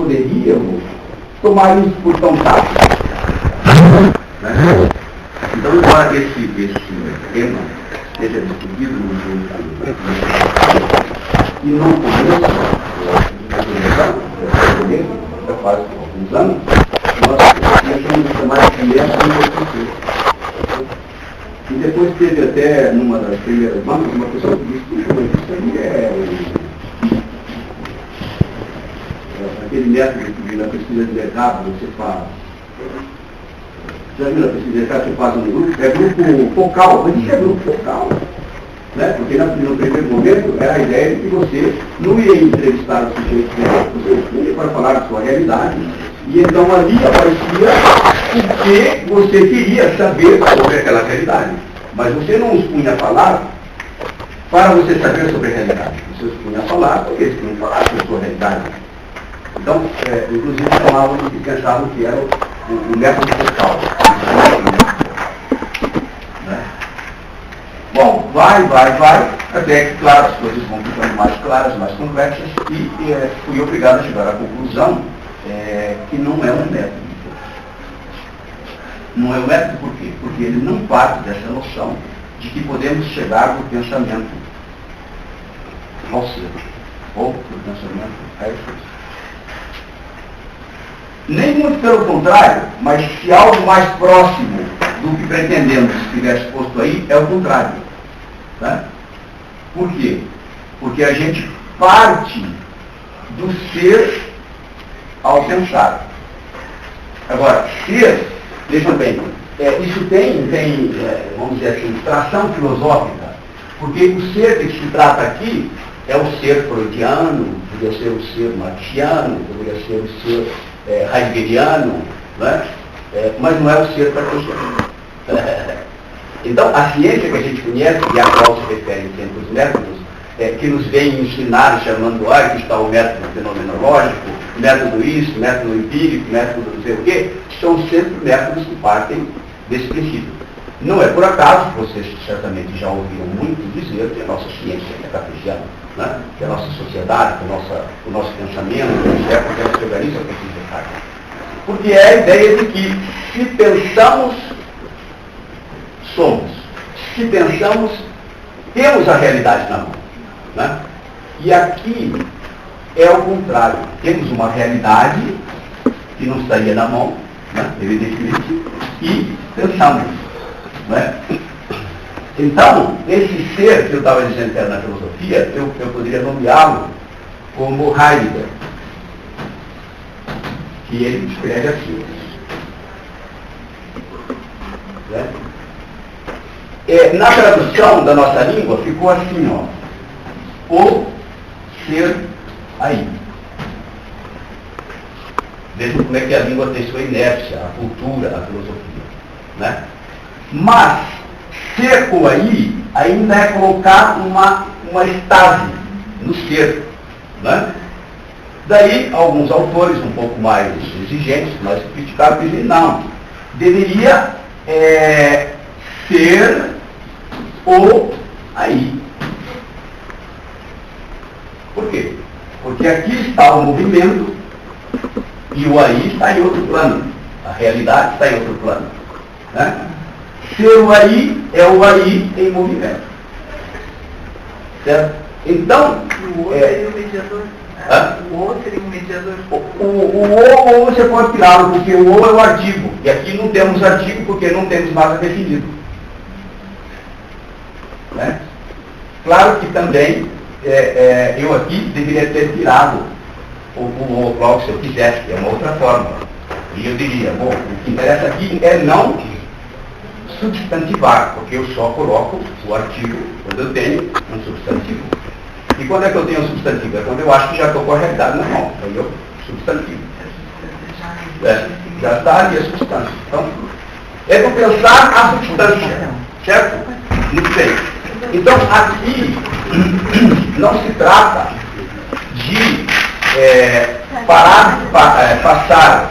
poderíamos tomar isso por tão tático. Né? Então, embora esse tema seja discutido no e não começo já faz alguns anos, nós deixamos de chamar de criança e depois teve até, numa das primeiras bandas, uma pessoa que disse, puxa, mas isso aí é aquele método que na pesquisa de mercado você faz. Já viu na pesquisa de mercado você faz um grupo? É grupo focal, mas isso é grupo focal. Né? Porque no primeiro momento era a ideia de que você não ia entrevistar o sujeito, você ia para falar da sua realidade. E então ali aparecia o que você queria saber sobre aquela realidade. Mas você não os punha a falar para você saber sobre a realidade. Você os punha a falar porque eles punham falar sobre a sua realidade. Então, inclusive chamavam que pensavam que era o método focal. Né? Bom, vai, até que, claro, as coisas vão ficando mais claras, mais convexas, e fui obrigado a chegar à conclusão que não é um método. Não é um método por quê? Porque ele não parte dessa noção de que podemos chegar do pensamento ao ser, ou do pensamento à essência. Nem muito pelo contrário, mas se algo mais próximo do que pretendemos estivesse posto aí, é o contrário. Tá? Por quê? Porque a gente parte do ser ao pensar. Agora, ser, vejam bem, isso tem vamos dizer assim, tração filosófica, porque o ser de que se trata aqui é o ser freudiano, poderia ser o ser marxiano, poderia ser o ser heideggeriano, né? Mas não é o ser cartesiano. Então, a ciência que a gente conhece, e a qual se refere sempre os métodos, que nos vem ensinar, chamando que está o método fenomenológico, método isso, método empírico, método não sei o quê, são sempre métodos que partem desse princípio. Não é por acaso, vocês certamente já ouviram muito dizer que a nossa ciência é cartesiana, né? Que a nossa sociedade, que o nosso pensamento, porque ela se organiza a partir de Descartes. Porque é a ideia de que se pensamos, somos. Se pensamos, temos a realidade na mão. Né? E aqui é o contrário. Temos uma realidade que não estaria na mão, né? Evidentemente, e pensamos. Né? Então, esse ser que eu estava dizendo que era na filosofia, eu poderia nomeá-lo como Heidegger, que ele descreve assim. Né? Na tradução da nossa língua ficou assim, ó, o ser aí. Vejam como é que a língua tem sua inércia, a cultura, a filosofia. Né? Mas, ser o aí ainda é colocar uma estase no ser. Né? Daí, alguns autores um pouco mais exigentes, mais sofisticados, dizem, não, deveria ser o aí. Por quê? Porque aqui está o movimento e o aí está em outro plano. A realidade está em outro plano. Né? Ser o aí é o aí em movimento. Certo? Então... O outro seria o mediador. O outro seria o mediador. O ou você pode tirá-lo, porque o ou é o artigo. E aqui não temos artigo porque não temos nada definido. Né? Claro que também eu aqui deveria ter tirado o logo se eu quisesse, que é uma outra forma. E eu diria, bom, o que interessa aqui é não substantivar, porque eu só coloco o artigo quando eu tenho um substantivo. E quando é que eu tenho um substantivo? É quando eu acho que já estou com a realidade na mão. Aí eu substantivo. Já está ali a substância. Então, é para pensar a substância. Certo? Muito bem. Então, aqui não se trata de passar.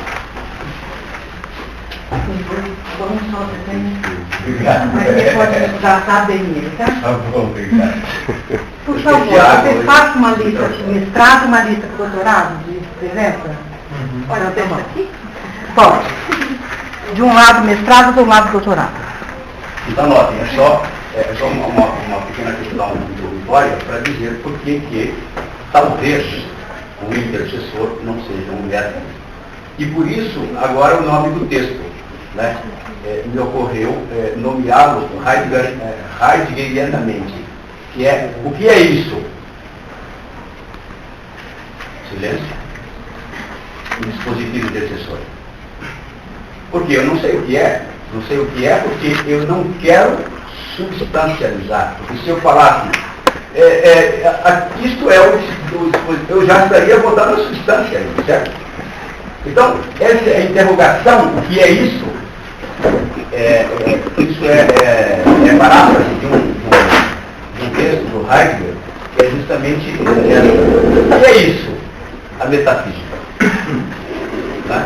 Vamos só Obrigado. mas você pode tratar bem ele, tá? Tá bom, obrigado. Por favor, você faça uma lista de mestrado, uma lista de doutorado de presença? Olha, eu tenho aqui. Pode. De um lado mestrado, do lado doutorado. Então, notem, é só uma pequena questão introdutória para dizer por que talvez o intercessor não seja uma mulher. E por isso, agora o nome do texto, né? Me ocorreu nomeá-lo heideggerianamente, que é, o que é isso? Silêncio. Um dispositivo intercessor. Porque eu não sei o que é, porque eu não quero substancializar. Porque se eu falasse, isto é o dispositivo, eu já estaria botando a substância aí, certo? Então, essa é a interrogação, o que é isso? Isso é paráfrase de um texto do Heidegger, que é justamente o que é isso? A metafísica. Né?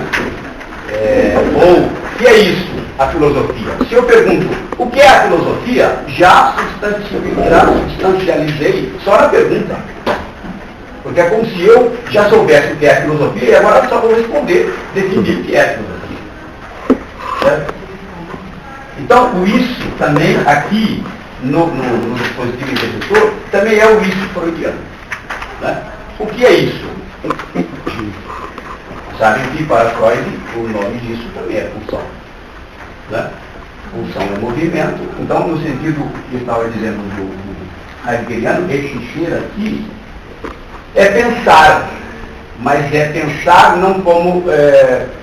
Ou o que é isso? A filosofia. Se eu pergunto o que é a filosofia, já substancializei só na pergunta. Porque é como se eu já soubesse o que é a filosofia e agora só vou responder, definir o que é a filosofia. Certo? Então, o isso também, aqui no dispositivo intercessor, também é o isso freudiano. Né? O que é isso? Sabem que para Freud o nome disso também é pulsão. Né? Pulsão é movimento. Então, no sentido que eu estava dizendo do heideggeriano, existir aqui é pensar, mas é pensar não como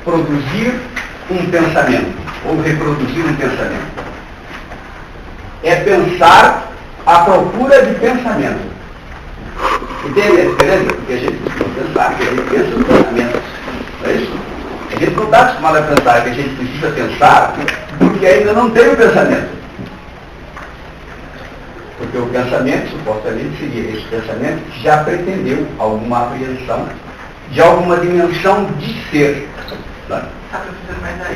produzir um pensamento, ou reproduzir um pensamento. É pensar à procura de pensamento. Entende a diferença? Porque a gente precisa pensar, que a gente pensa nos pensamentos. Não é isso? A gente não está acostumado a pensar que a gente precisa pensar porque ainda não tem o pensamento. Porque o pensamento, supostamente, seria esse pensamento que já pretendeu alguma apreensão de alguma dimensão de ser. Né?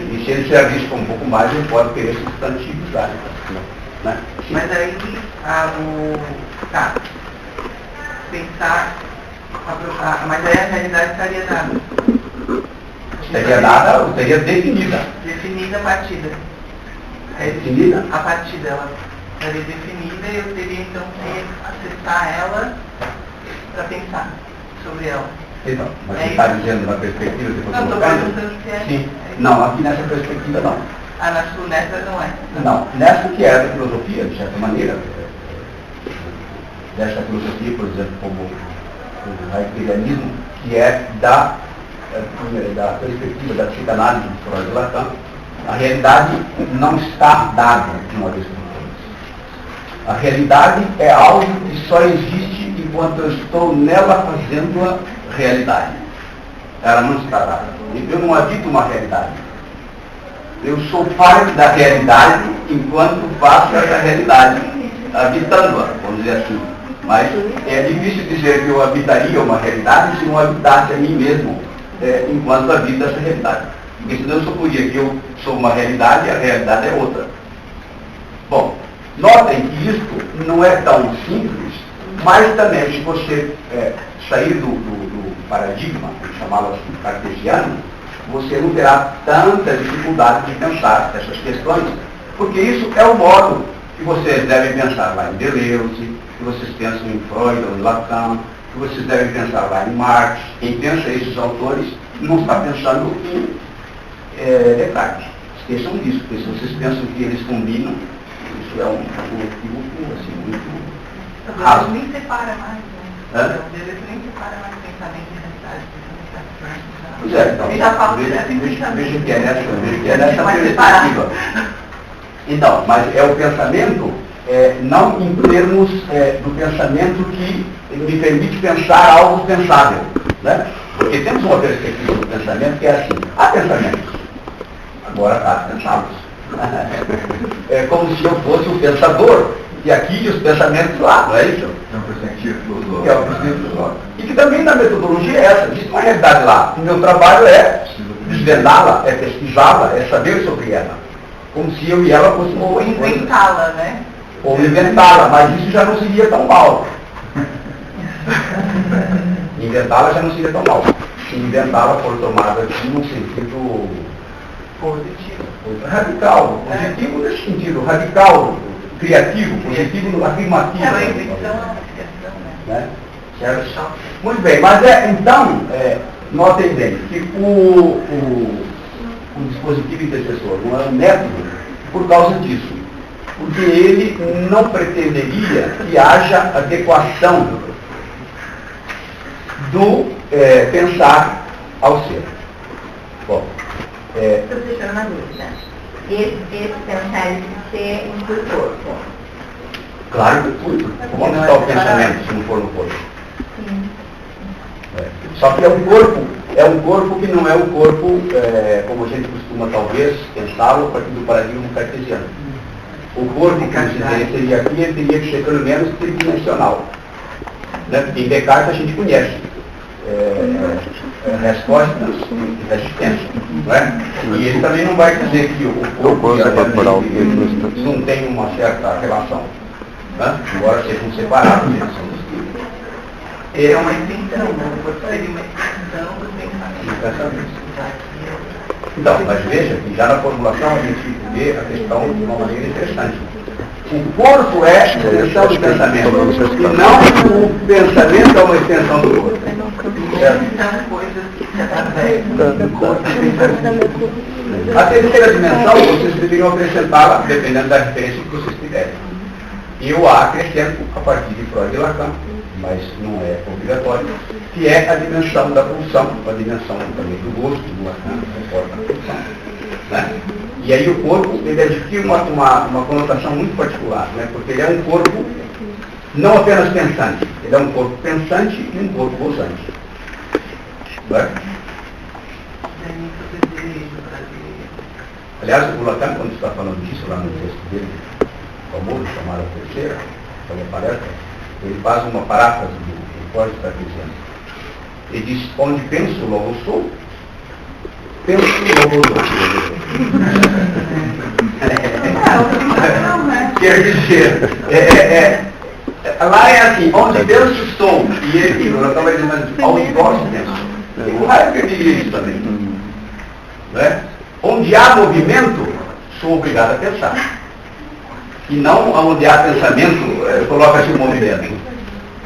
E se ele se arrisca um pouco mais, ele pode querer substantivos lá. Né? Mas aí, pensar, mas aí a realidade estaria dada. Seria dada ou seria definida? Definida a partida. Definida? A partida, ela estaria definida e eu teria então que acessar ela para pensar sobre ela. Então, mas você está dizendo na perspectiva que você não, estou perguntando se é. Sim. Não, aqui nessa perspectiva não. Nessa não é. Não, nessa que é da filosofia, de certa maneira, dessa filosofia, por exemplo, como o heideggerianismo, que é da perspectiva da psicanálise de Freud e Lacan, a realidade não está dada de uma vez por todas. A realidade é algo que só existe enquanto eu estou nela fazendo a realidade. Ela não está dada. Eu não habito uma realidade. Eu sou parte da realidade enquanto faço essa realidade, habitando-a, vamos dizer assim. Mas é difícil dizer que eu habitaria uma realidade se não habitasse a mim mesmo, enquanto habito essa realidade. Porque senão eu suporia que eu sou uma realidade e a realidade é outra. Bom, notem que isto não é tão simples, mas também se você sair do paradigma, chamá-lo assim, cartesiano, você não terá tanta dificuldade de pensar essas questões, porque isso é o modo que vocês devem pensar lá em Deleuze, que vocês pensam em Freud ou em Lacan, que vocês devem pensar lá em Marx. Quem pensa esses autores não está pensando em Descartes. Esqueçam disso, porque se vocês pensam que eles combinam, isso é um equívoco assim, muito raso. Nem separa mais, né? Deleuze nem separa mais pensamento e realidade. Pois é, então, ele já fala veja que é nessa perspectiva. Então, mas é o pensamento, não em termos do pensamento que me permite pensar algo pensável. Né? Porque temos uma perspectiva do pensamento que é assim, há pensamentos, agora há pensá-los. É como se eu fosse o pensador, e aqui os pensamentos lá, não é isso? É uma perspectiva filosófica. É uma perspectiva filosófica. E que também na metodologia é essa, existe uma realidade lá. O meu trabalho é desvendá-la, é pesquisá-la, é saber sobre ela. Como se eu e ela fôssemos... Ou inventá-la, né? Ou inventá-la, mas isso já não seria tão mal. Inventá-la já não seria tão mal. se inventá-la for tomada num sentido Positivo. radical, positivo nesse sentido, radical, criativo, positivo no afirmativo. É uma invenção, é uma criação, Né? Certo? Muito bem, mas então, notem bem que o dispositivo intercessor não é um método por causa disso, porque ele não pretenderia que haja adequação do pensar ao ser. Bom, Estou deixando uma dúvida. Esse pensar esse ser inclui o corpo. claro que tudo. Como está o pensamento se não for no corpo? Sim. Só que é um corpo que não é um corpo, como a gente costuma talvez pensá-lo a partir do paradigma cartesiano. O corpo que se teria aqui, ele teria que ser pelo menos tridimensional. Né? Em Descartes a gente conhece respostas e resistência. Não é? E ele também não vai dizer que o corpo e a mente não tem uma certa relação. Né? Embora sejam separados, eles são distintos. É uma extensão, né? Pode ser uma extensão do pensamento. Então, mas veja que já na formulação a gente vê a questão de uma maneira interessante. O corpo é a extensão do pensamento, e não o pensamento é uma extensão do corpo. São coisas que se atravessam do corpo e pensamento. A terceira dimensão, vocês deveriam acrescentá-la, dependendo da referência que vocês tiverem. Eu a acrescento a partir de Freud e Lacan, mas não é obrigatório, que é a dimensão da pulsão, a dimensão também do gosto, do Lacan, conforme a pulsão. Né? E aí o corpo, ele adquire uma conotação muito particular, né? Porque ele é um corpo não apenas pensante, ele é um corpo pensante e um corpo gozante. Né? Aliás, o Lacan, quando está falando disso lá no texto dele, famoso, chamado A Terceira, que é uma palestra, ele faz uma paráfrase do Freud cartesiano. Ele diz, onde penso, logo sou, penso, logo sou. Quer dizer, lá é assim, onde penso, estou. E ele, o Lacan vai dizer, onde gosto, penso. O Heidegger diria isso também. Né? Onde há movimento, sou obrigado a pensar. E não onde há pensamento, coloca-se o movimento.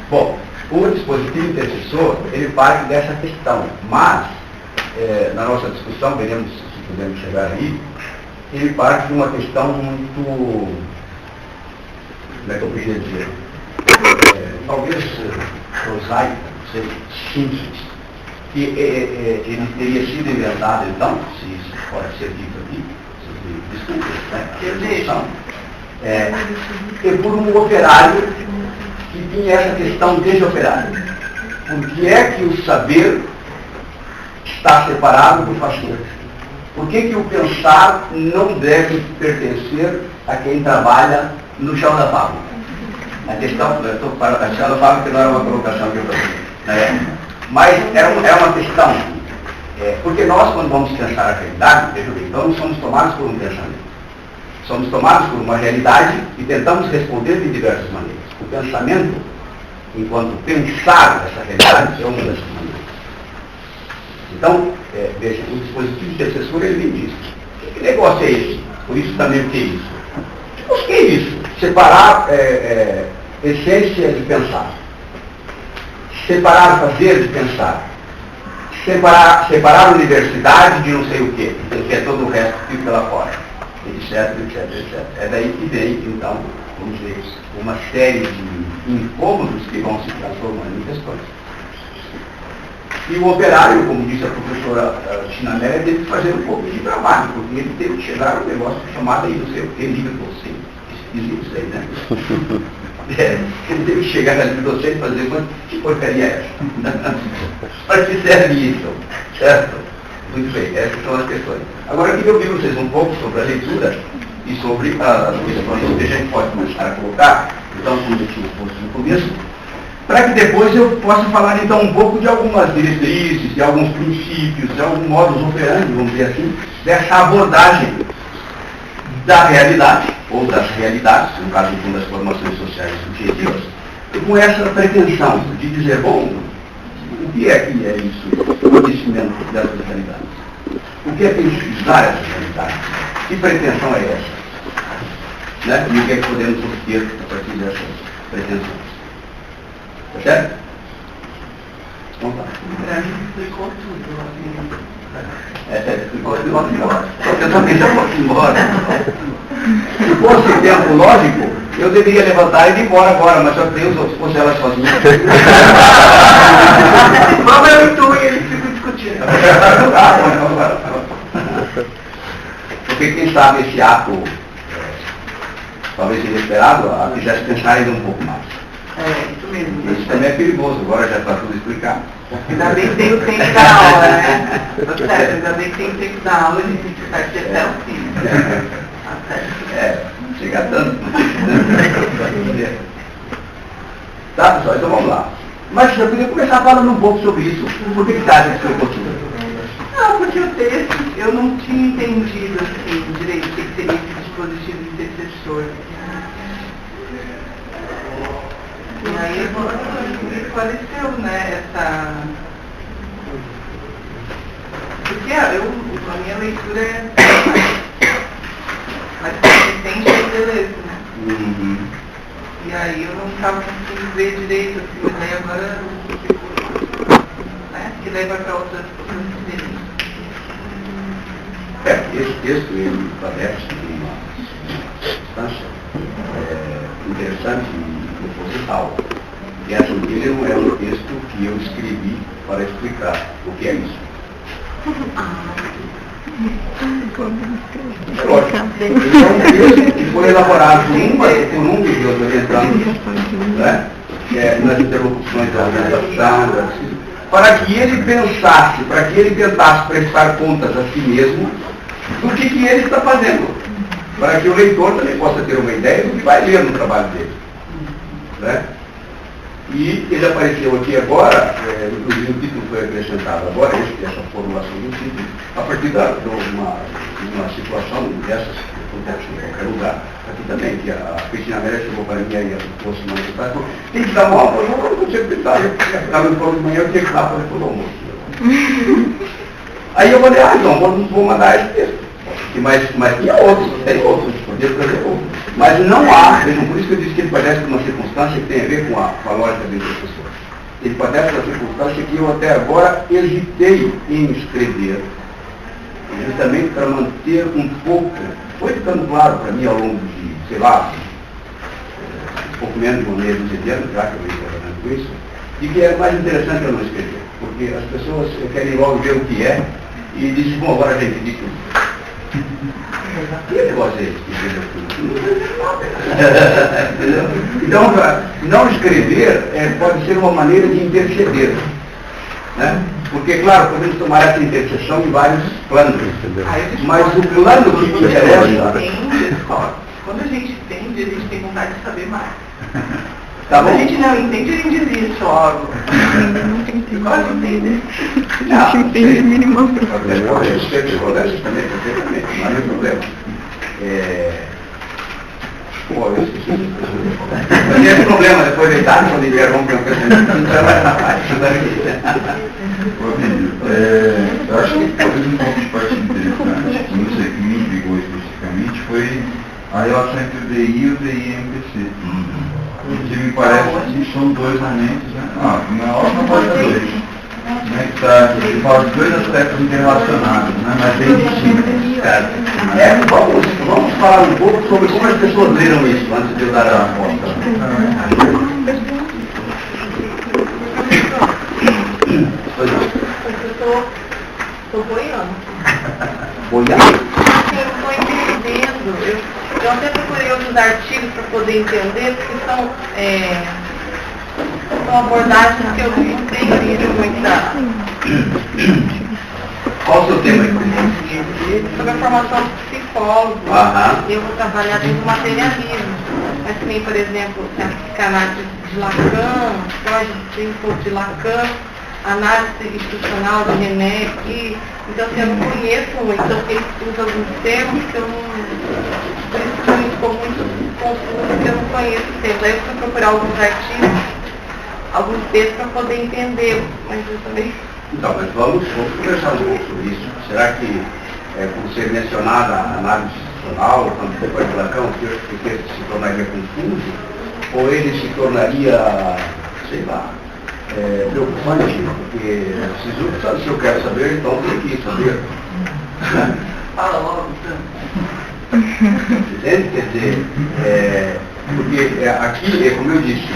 Bom, o dispositivo intercessor, ele parte dessa questão, mas, na nossa discussão, veremos se podemos chegar aí, ele parte de uma questão muito, como é que eu podia dizer, talvez prosaica, não sei, simples, que ele teria sido inventado, então, se isso pode ser dito aqui, desculpe, né? É por um operário que tinha essa questão desde operário. Por que é que o saber está separado do fazer? Por que o pensar não deve pertencer a quem trabalha no chão da fábrica? A questão, eu estou para a chão da fábrica, não era uma colocação que eu fazia. Mas é uma questão, porque nós, quando vamos pensar a realidade, veja bem, então somos tomados por um pensamento. Somos tomados por uma realidade e tentamos responder de diversas maneiras. O pensamento, enquanto pensar essa realidade, é uma dessas maneiras. Então, veja, o dispositivo intercessor, ele me diz, que negócio é esse? Por isso também o que é isso? Mas que é isso? Separar essência de pensar. Separar fazer de pensar. Separar a universidade de não sei o quê, que é todo o resto que fica lá fora. Etc, etc, etc. É daí que vem, então, vamos dizer, uma série de incômodos que vão se transformando em questões. E o operário, como disse a professora Chinamélia, teve que fazer um pouco de trabalho, porque ele teve que chegar a um negócio chamado aí, não sei o que, livre docente. Esquisito isso aí, né? Ele teve que chegar na livre docente e fazer, mas que porcaria é essa? Para que serve isso? Certo? Muito bem, essas são as questões. Agora eu queria ouvir vocês um pouco sobre a leitura e sobre as questões que a gente pode começar a colocar, então como eu tinha posto no começo, para que depois eu possa falar então um pouco de algumas diretrizes, de alguns princípios, de alguns modus operandi, vamos dizer assim, dessa abordagem da realidade, ou das realidades, no caso das formações sociais subjetivas, e com essa pretensão de dizer, bom, O que é isso? O conhecimento dessas realidades. O que é pesquisar essas realidades? Que pretensão é essa? Né? E o que é que podemos obter a partir dessas pretensões? Tá certo? Então tá. Para mim explicou tudo. Assim. Explicou tudo embora. Eu também já posso ir embora. Se fosse tempo lógico, eu deveria levantar e ir embora agora, mas só que tem os outros, fosse ela sozinha. Vamos eu e tu e eles ficam discutindo. Porque quem sabe esse ato, talvez inesperado, a fizesse pensar ainda um pouco mais. É, isso mesmo. Isso também é perigoso, agora já está tudo explicado. Ainda bem que tem o tempo da aula, né? Tá certo, ainda bem que tem o tempo da aula, a gente tem que estar aqui até o fim. Tá certo. Não chega tanto. Tá, pessoal, então vamos lá. Mas eu queria começar falando um pouco sobre isso. Por que você acha que foi possível? Não, porque o texto eu não tinha entendido assim, direito o que seria esse dispositivo intercessor. E aí me esclareceu, né, essa... Porque a minha leitura é mais consistente e beleza, né? Uhum. E aí eu não estava conseguindo ver direito, assim, mas aí agora né, que leva para outras diferentes. Esse texto, ele parece uma substância interessante e proposital. E essa dele é um texto que eu escrevi para explicar o que é isso. É lógico. Ele é um texto que foi elaborado por um dos meus orientantes, né? Nas interlocuções da organização, para que ele pensasse, para que ele tentasse prestar contas a si mesmo do que ele está fazendo, para que o leitor também possa ter uma ideia do que vai ler no trabalho dele. Né? E ele apareceu aqui agora, inclusive o título foi acrescentado agora, essa formulação do título, a partir de uma situação dessas que acontece em qualquer lugar, aqui também, que a Cristina Amélia chegou para mim aí há 2 semanas atrás, falou, tem que dar uma aula, eu não tinha que pensar, eu estava no de manhã, eu tinha que dar para o almoço. Aí eu falei, então, vou mandar esse texto. Mas tinha outros, tem outros, podia trazer outros. Mas não há, vejam, por isso que eu disse que ele padece de uma circunstância que tem a ver com a lógica do professor. Ele padece de uma circunstância que eu até agora hesitei em escrever, justamente para manter um pouco, foi ficando claro para mim ao longo de, sei lá, um pouco menos de um mês de anos, já que eu venho trabalhando com isso, de que é mais interessante eu não escrever, porque as pessoas querem logo ver o que é e dizem, bom, agora já entendi tudo. Que negócio é esse? Então, não escrever pode ser uma maneira de interceder. Né? Porque, claro, podemos tomar essa intercessão em vários planos. Mas o plano que me interessa... Quando a gente entende, a gente tem vontade de saber mais. Tá Quando bom? a gente não entende, a gente desiste logo. Você pode entender. Não entende minimamente. Acontece também, perfeitamente, não é problema. Pô, eu esqueci. Mas esse problema, depois de tarde, quando interrompe um pensamento, não vai estar fácil. Eu acho que talvez um ponto de parte interessante, não sei que me intrigou especificamente, foi a relação entre o DI e o DI-MPC. Que me parece que são 2 momentos, né? Na hora não pode ser 2. Né? Que fala de 2 aspectos interrelacionados, né? Mas bem distintos. Vamos falar um pouco sobre como as pessoas leram isso, antes de eu dar a resposta. Estou boiando. Boiando? Eu estou entendendo. Eu até procurei outros artigos para poder entender, porque são abordagens que eu não tenho lido muita. Qual o seu tema aí? Sobre a formação de psicólogo. Eu vou trabalhar dentro do materialismo. Mas também, por exemplo, a psicanálise de Lacan, Freud tem um pouco de Lacan, análise institucional do René aqui. Então, assim, eu não conheço muito, então ele usa alguns termos que eu não... Por isso que ficou muito confuso, porque eu não conheço o termo. Aí eu fui procurar alguns artigos alguns textos para poder entender, mas eu também... Então, mas vamos conversar um pouco sobre isso. Será que, por ser mencionada a análise institucional, quando foi para Lacan, o texto se tornaria confuso? Ou ele se tornaria, sei lá, preocupante? Porque se eu quero saber, então tem que saber. Fala logo, Entende? Quer dizer, porque aqui, como eu disse,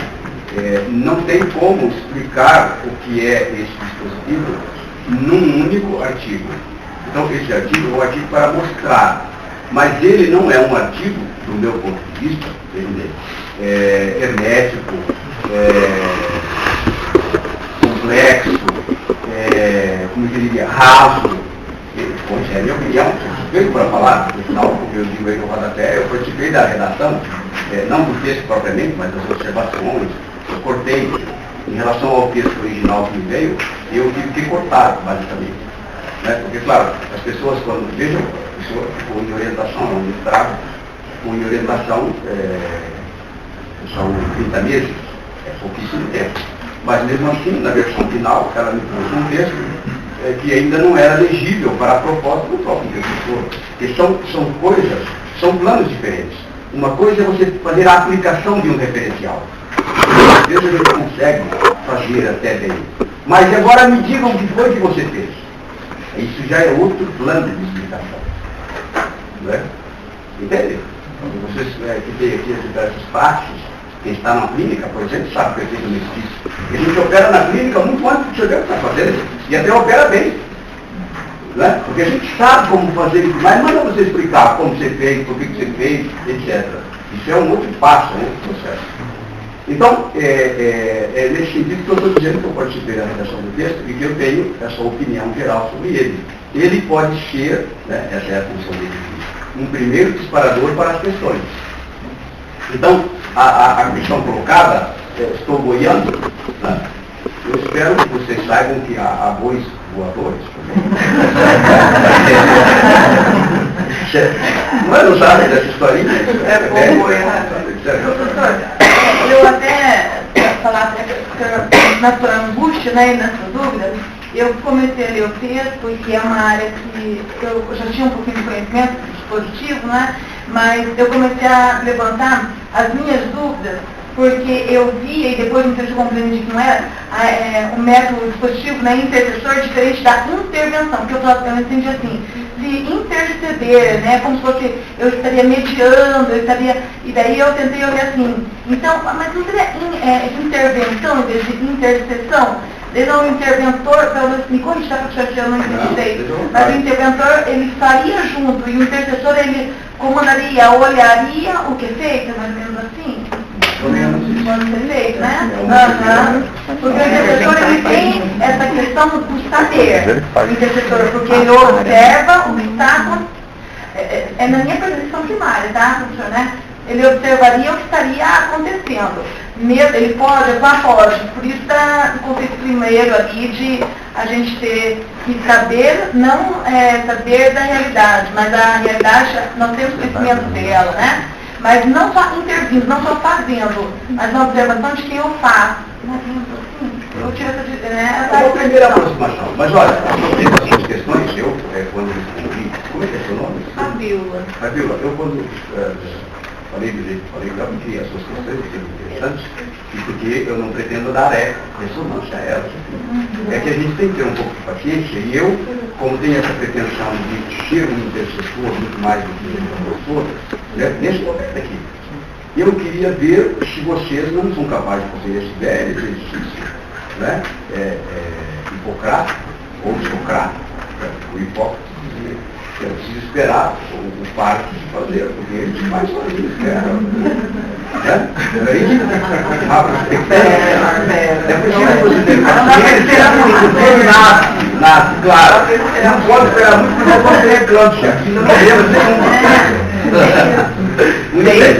não tem como explicar o que é esse dispositivo num único artigo. Então, esse artigo é um artigo para mostrar, mas ele não é um artigo, do meu ponto de vista, hermético, complexo, como eu diria, raso. Pois é minha opinião, eu suspeito para falar, no final, como eu digo aí no rodapé, eu participei da redação, não do texto propriamente, mas das observações. Eu cortei, em relação ao texto original que me veio, eu tive que cortar, basicamente. Né? Porque, claro, as pessoas, quando vejam, a pessoa ficou em orientação, não me trago, ficou em orientação, são 30 meses, é pouquíssimo tempo. Mas, mesmo assim, na versão final, ela me pôs um texto que ainda não era legível para a proposta do próprio intercessor. Porque são coisas, são planos diferentes. Uma coisa é você fazer a aplicação de um referencial. Às vezes a gente consegue fazer até bem. Mas agora me digam o que foi que você fez. Isso já é outro plano de explicação. Não é? Entende? Vocês que têm aqui as diversas partes, quem está na clínica, por exemplo, sabe perfeitamente disso. A gente opera na clínica muito antes do que você está fazendo. E até opera bem. Não é? Porque a gente sabe como fazer isso, mas manda você explicar como você fez, por que você fez, etc. Isso é um outro passo, um outro processo. Então, é nesse sentido que eu estou dizendo que eu participei da redação do texto e que eu tenho essa opinião geral sobre ele. Ele pode ser, né, essa é a função dele aqui, um primeiro disparador para as questões. Então, a questão colocada, estou boiando, né? Eu espero que vocês saibam que há bois voadores. Não sabe dessa historinha? É bom boiar. Eu até falar na sua angústia, né, e na sua dúvida, eu comecei a ler o texto, que é uma área que eu já tinha um pouquinho de conhecimento dispositivo, né, mas eu comecei a levantar as minhas dúvidas, porque eu via e depois me compreendi que não era o método dispositivo, né, intercessor, diferente da intervenção, que eu entendi assim, de interceder, né, como se fosse, eu estaria mediando, e daí eu tentei olhar assim, então, mas não seria intervenção em vez de intercessão? Ele é um interventor, pelo menos me corrija, porque eu não entendi direito, mas o interventor, ele faria junto, e o intercessor, ele comandaria, olharia o que é feito, mais ou menos assim? Pode ser feito, né? Porque o intercessor, ele tem essa questão do saber, o intercessor, porque ele observa o que está acontecendo. É na minha percepção primária, tá, professor, né? Ele observaria o que estaria acontecendo. Ele pode, por isso está o conceito primeiro ali de a gente ter que saber, não saber da realidade, mas a realidade, nós temos conhecimento dela, né? Mas não só intervindo, não só fazendo, mas na observação de quem eu faço. Eu tiro essa a primeira aproximação. Mas olha, essas questões, quando respondi, como é que é seu nome? Fabiola. Fabiola, eu quando falei do jeito que falei, porque as suas questões são interessantes, e porque eu não pretendo dar ressonância a elas. É que a gente tem que ter um pouco de paciência, e eu, como tenho essa pretensão de ser um intercessor muito mais do que um professor, né, nesse momento aqui, eu queria ver se vocês não são capazes de fazer esse velho exercício, né, Hipocrata, ou Socrata, o Hipócrates dizia. Eu preciso esperar o parque fazer, porque ele faz sozinho, espera. Né? É isso? É preciso você ter paciência. Nasce, claro. Não pode esperar muito, porque não pode ter eclâmpsia. Aqui não podemos ter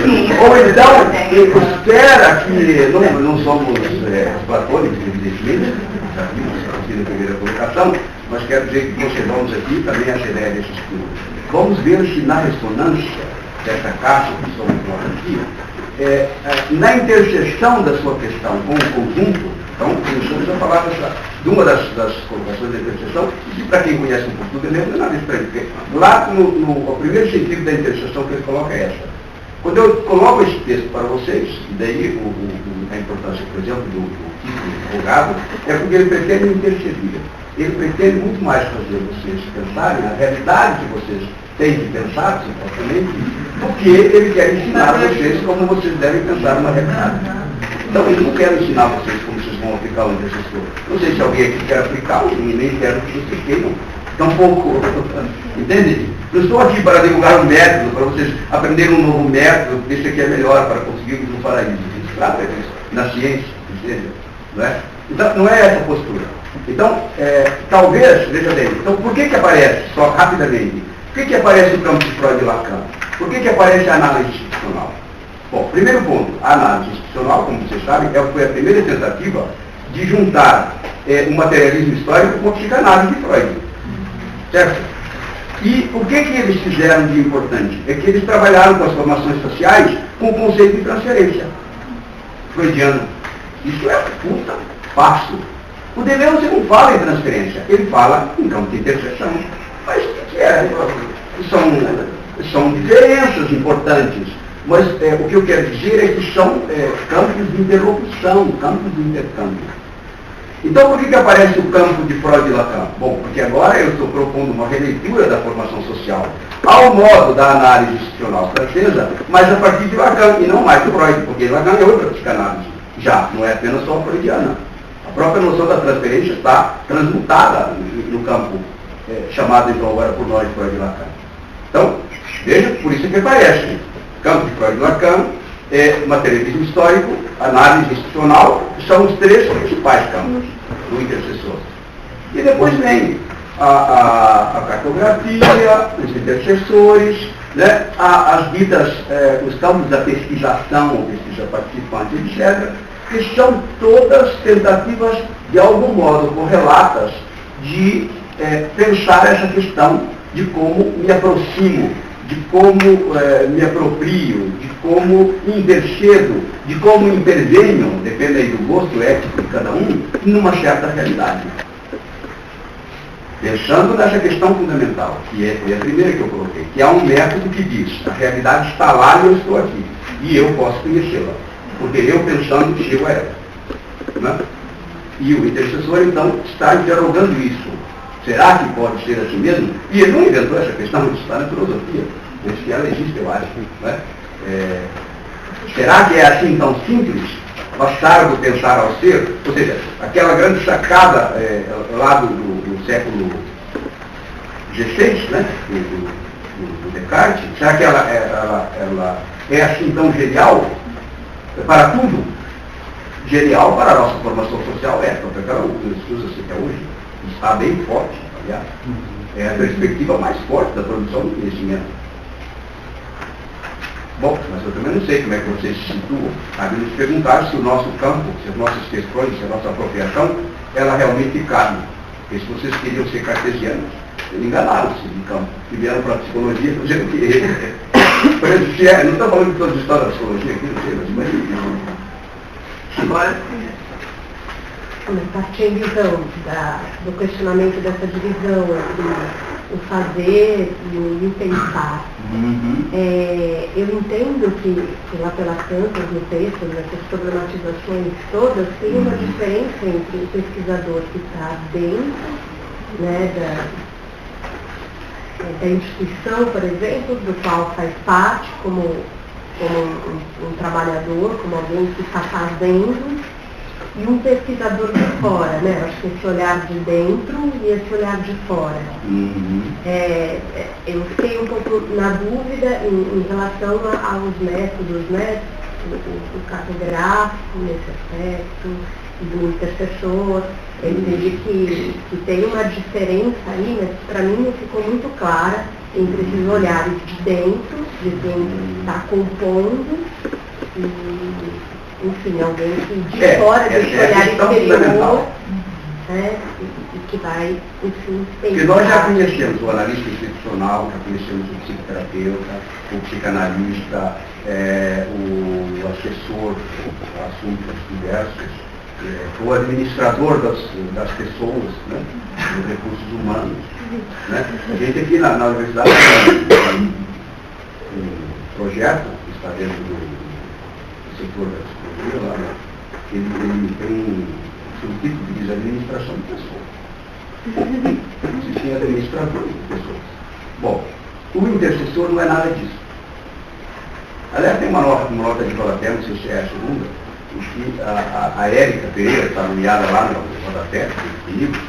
um. Ou então, espera que não somos platônicos, evidentemente, já vimos aqui na primeira colocação, mas quero dizer que conservamos aqui também a ideia desse estudo. Vamos ver se na ressonância dessa caixa que somos nós aqui, na interseção da sua questão com o conjunto, Então, o senhor já falava de uma das colocações da interseção, e para quem conhece um pouco do Deleuze, não é nada estranho, porque lá o primeiro sentido da interseção que ele coloca é essa. Quando eu coloco esse texto para vocês, e daí a importância, por exemplo, do título advogado, é porque ele pretende interceder. Ele pretende muito mais fazer vocês pensarem na realidade que vocês têm de pensar, supostamente, do que ele quer ensinar a vocês como vocês devem pensar numa realidade. Então, eu não quero ensinar vocês como vocês vão aplicar o intercessor. Não sei se alguém aqui quer aplicá-lo, e nem quero que vocês queiram. Tampouco, entende? Não estou aqui para divulgar um método, para vocês aprenderem um novo método, porque esse aqui é melhor para conseguirmos um paraíso. Isso trata disso, na ciência, entende? Não é? Então, não é essa a postura. Então, talvez, veja bem, então por que aparece, só rapidamente, por que aparece o campo de Freud e Lacan? Por que aparece a análise institucional? Bom, primeiro ponto, a análise institucional, como vocês sabem, foi a primeira tentativa de juntar o materialismo histórico com a psicanálise de Freud. Certo? E o que eles fizeram de importante? É que eles trabalharam com as formações sociais com o conceito de transferência freudiano. Isso é puta fácil. O Deleuze não fala em transferência, ele fala em campo de interseção. Mas o que é? São diferenças importantes. Mas o que eu quero dizer é que são campos de interlocução, campos de intercâmbio. Então, por que aparece o campo de Freud e Lacan? Bom, porque agora eu estou propondo uma releitura da formação social ao modo da análise institucional francesa, mas a partir de Lacan, e não mais do Freud, porque Lacan é outra psicanálise. Já, não é apenas só freudiana. A própria noção da transferência está transmutada no campo chamado então agora por nós Freud e Lacan. Então, veja, por isso que aparece campo de Freud e Lacan, materialismo histórico, análise institucional, são os três principais campos do intercessor. E depois vem a cartografia, os intercessores, né, as ditas, os campos da pesquisação, pesquisa participante, etc., que são todas tentativas, de algum modo correlatas, de pensar essa questão de como me aproximo, de como me aproprio, de como intercedo, de como intervenho, depende aí do gosto ético de cada um, numa certa realidade. Pensando nessa questão fundamental, que foi a primeira que eu coloquei, que há um método que diz, a realidade está lá e eu estou aqui, e eu posso conhecê-la, porque eu pensando chego a ela. Né? E o intercessor, então, está interrogando isso. Será que pode ser assim mesmo? E ele não inventou essa questão, isso está na filosofia. Mas que ela existe, eu acho. Né? Será que é assim tão simples? Bastardo pensar ao ser? Ou seja, aquela grande sacada lá do século XVI, né? do Descartes, será que ela é assim tão genial para tudo? Genial para a nossa formação social porque aquela usa-se até hoje. Está bem forte, aliás. É a perspectiva mais forte da produção do conhecimento. Bom, mas eu também não sei como é que vocês se situam. Cabe nos perguntar se o nosso campo, se as nossas questões, se a nossa apropriação, ela realmente cabe. Porque se vocês queriam ser cartesianos, eles enganaram-se de campo. E vieram para a psicologia fazendo que... Por exemplo, não estou falando de toda a história da psicologia aqui, não sei, mas imagina. Agora sim. Partindo então do questionamento dessa divisão entre o fazer e o pensar. Eu entendo que lá pelas tantas no texto, nessas problematizações todas, tem uma diferença entre o pesquisador que está dentro, né, da instituição, por exemplo, do qual faz parte como um trabalhador, como alguém que está fazendo, e um pesquisador de fora, né? Acho que esse olhar de dentro e esse olhar de fora. Eu fiquei um pouco na dúvida em relação aos métodos, né? O cartográfico nesse aspecto, do intercessor. Eu entendi que tem uma diferença aí, mas para mim não ficou muito clara entre esses olhares de dentro, de quem está compondo, e enfim, alguém que de fora desse olhar exterior, né, e que vai, enfim, pensar. Porque nós já conhecemos o analista institucional, já conhecemos o psicoterapeuta, o psicanalista, o assessor a assuntos diversos, o administrador das pessoas, né? Dos recursos humanos. Né? A gente aqui na universidade tem um projeto que está dentro do setor da psicologia, lá, né? Ele tem um título que diz administração de pessoas. Existem administradores de pessoas. Bom, o intercessor não é nada disso. Aliás, tem uma nota de rodapé, não sei se é a segunda, em que a Érica Pereira, que está nomeada lá no rodapé, no livro,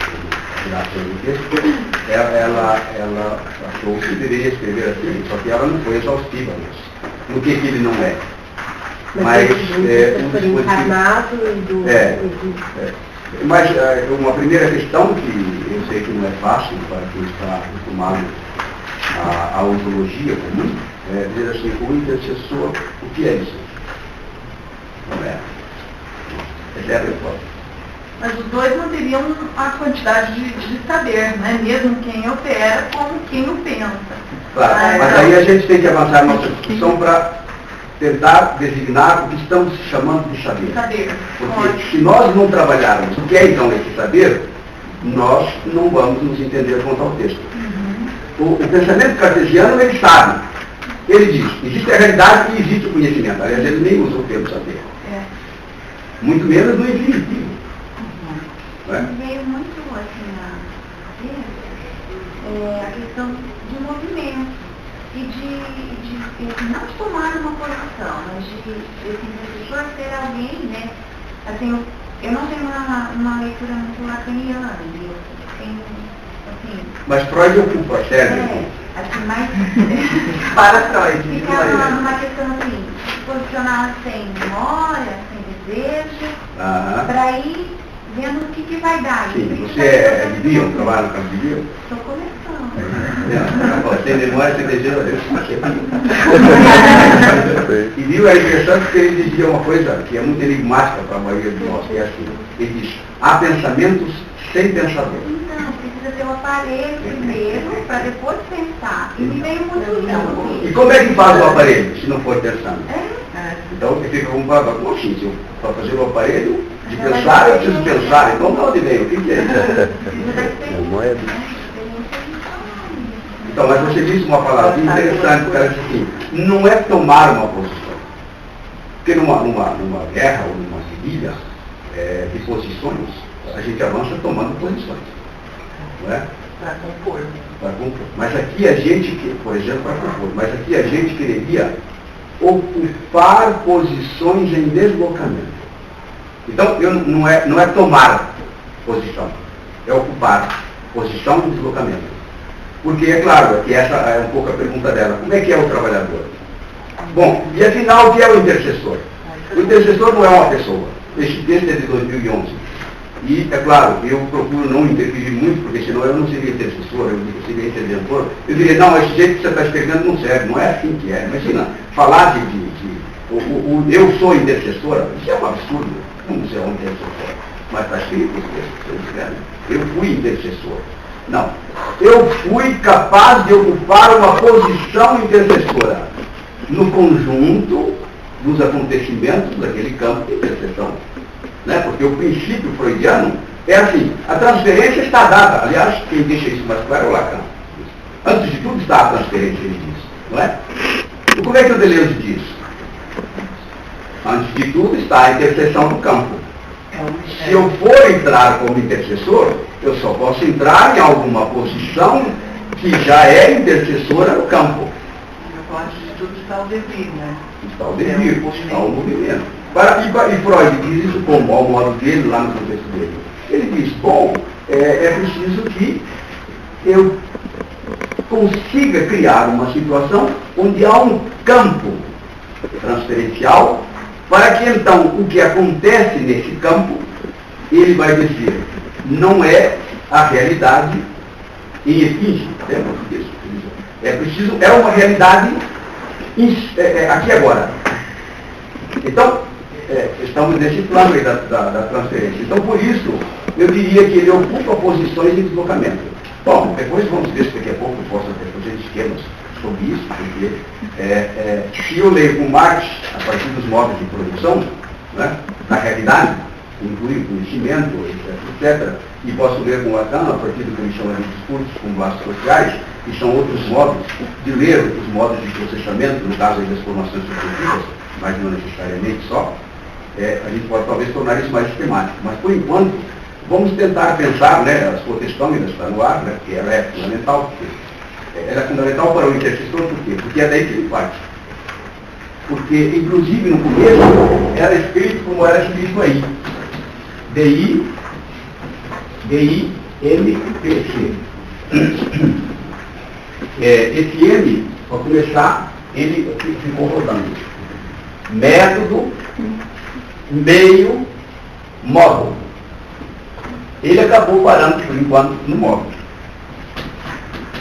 ela achou que deveria escrever assim, só que ela não foi exaustiva nisso. No que ele não é. Mas mas uma primeira questão que eu sei que não é fácil para quem está acostumado à ontologia comum, é dizer assim, o intercessor, o que é isso? Não é. Essa é a resposta. Mas os dois não teriam a quantidade de saber, né? Mesmo quem opera como quem o pensa. Claro, mas aí a gente tem que avançar a nossa discussão para tentar designar o que estamos chamando de saber. Porque se nós não trabalharmos o que é então esse saber, nós não vamos nos entender quanto ao texto. O pensamento cartesiano, ele sabe. Ele diz, existe a realidade e existe o conhecimento. Aliás, ele nem usa o termo saber. Muito menos no infinitivo. Veio muito assim a questão de movimento e de não de tomar uma posição, mas de intercessor ser alguém, né? Assim, eu não tenho uma leitura muito lacaniana, eu tenho, assim... Mas Freud ocupa, sério? Acho que mais... Para Freud. Fica numa questão assim, se posicionar sem memória, sem desejo, para ir vendo o que vai dar. Sim, você é de Bion, trabalha no campo de Bion? Estou começando. Sem memória, sem desejo, eu achei E Bion é interessante porque ele dizia uma coisa que é muito enigmática para a maioria de nós, que é assim, ele diz, há pensamentos sem pensador. Não, precisa ter um aparelho primeiro, para depois pensar. E me veio muito isso. E como é que faz o aparelho, se não for pensando? Então, você fica com um papo, como assim, se eu para fazer o aparelho de pensar, eu preciso pensar, então para onde veio? O que é isso? Então, mas você disse uma palavra interessante, porque ela disse assim, não é tomar uma posição. Porque numa guerra ou numa guerrilha de posições, a gente avança tomando posições. Não é? Para compor. Para compor. Mas aqui a gente, por exemplo, para compor, mas aqui a gente quereria ocupar posições em deslocamento. Então, não é tomar posição, é ocupar posição em deslocamento. Porque, é claro, que essa é um pouco a pergunta dela, como é que é o trabalhador? Bom, e afinal, o que é o intercessor? O intercessor não é uma pessoa. Este texto é de 2011. E, é claro, eu procuro não interferir muito, porque senão eu não seria intercessor, eu seria interventor. Eu diria, não, esse jeito que você está escrevendo não serve, não é assim que é. Imagina, falar eu sou intercessora, isso é um absurdo. Como ser um intercessor? Mas está escrito isso, eu fui intercessor. Não, eu fui capaz de ocupar uma posição intercessora no conjunto dos acontecimentos daquele campo de intercessão. Né? Porque o princípio freudiano é assim, a transferência está dada. Aliás, quem deixa isso mais claro é o Lacan. Antes de tudo está a transferência, ele diz. Não é? E como é que o Deleuze diz? Antes de tudo está a interseção do campo. Se eu for entrar como intercessor, eu só posso entrar em alguma posição que já é intercessora no campo. Antes de tudo está o devir, né? Está o devir, está o movimento. E Freud diz isso como, ao modo dele, lá no contexto dele. Ele diz, bom, é preciso que eu consiga criar uma situação onde há um campo transferencial, para que então o que acontece nesse campo, ele vai dizer, não é a realidade em efígie, é uma realidade aqui agora. Então, estamos nesse plano aí da transferência. Então, por isso, eu diria que ele ocupa posições de deslocamento. Bom, depois vamos ver se daqui a pouco eu posso fazer esquemas sobre isso, porque se eu leio com Marx, a partir dos modos de produção, né, da realidade, inclui conhecimento, etc. E posso ler com Lacan, a partir do que ele chama de discursos como laços sociais, que são outros modos de ler, outros modos de processamento, no caso das formações subjetivas, mas não necessariamente só. A gente pode talvez tornar isso mais sistemático. Mas, por enquanto, vamos tentar pensar, né, a sua questão ainda está no ar, né, porque ela é fundamental. Ela é fundamental para o intercessor, por quê? Porque é daí que ele parte. Porque, inclusive, no começo, era escrito como era escrito aí. D-I-M-P-C. Esse M, para começar, ele ficou rodando. Método, meio, modo. Ele acabou parando, por enquanto, no modo.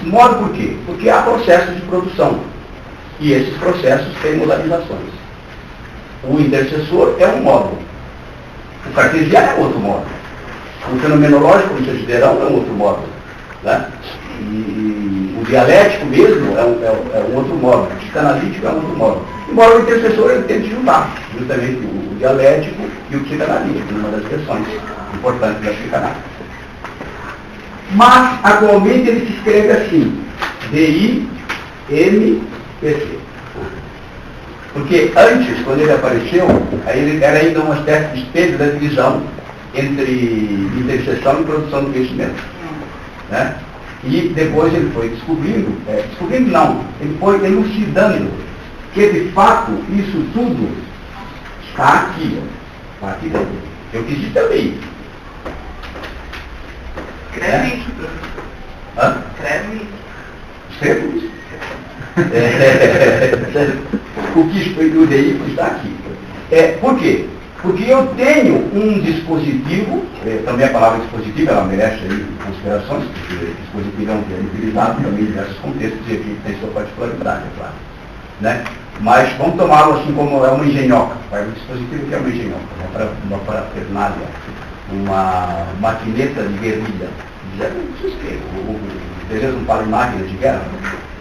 Modo por quê? Porque há processos de produção. E esses processos têm modalizações. O intercessor é um modo. O cartesiano é outro modo. O fenomenológico, como vocês verão, é um outro modo. Né? E o dialético mesmo é um outro modo. O psicanalítico é um outro modo. Embora o intercessor ele tente juntar justamente o dialético e o psicanalítico, numa das versões importantes da psicanálise. Mas, atualmente, ele se escreve assim, D-I-M-P-C. Porque antes, quando ele apareceu, ele era ainda uma espécie de espelho da divisão entre interseção e produção do conhecimento. Né? E depois ele foi descobrindo não, ele foi elucidando que, de fato, isso tudo está aqui, está aqui dentro. Eu quis dizer também. Escreve isso. Escreve isso. Escrevo isso. O que o DI está aqui. Por quê? Porque eu tenho um dispositivo, também a palavra dispositivo, ela merece aí considerações, porque dispositivo é um termo utilizado também em diversos contextos e aqui tem sua particularidade, é claro. Né? Mas vamos tomá-lo assim como é uma engenhoca. O dispositivo que é uma engenhoca, uma parafernália, uma maquineta de guerrilha. O Tereza não fala em máquina de guerra,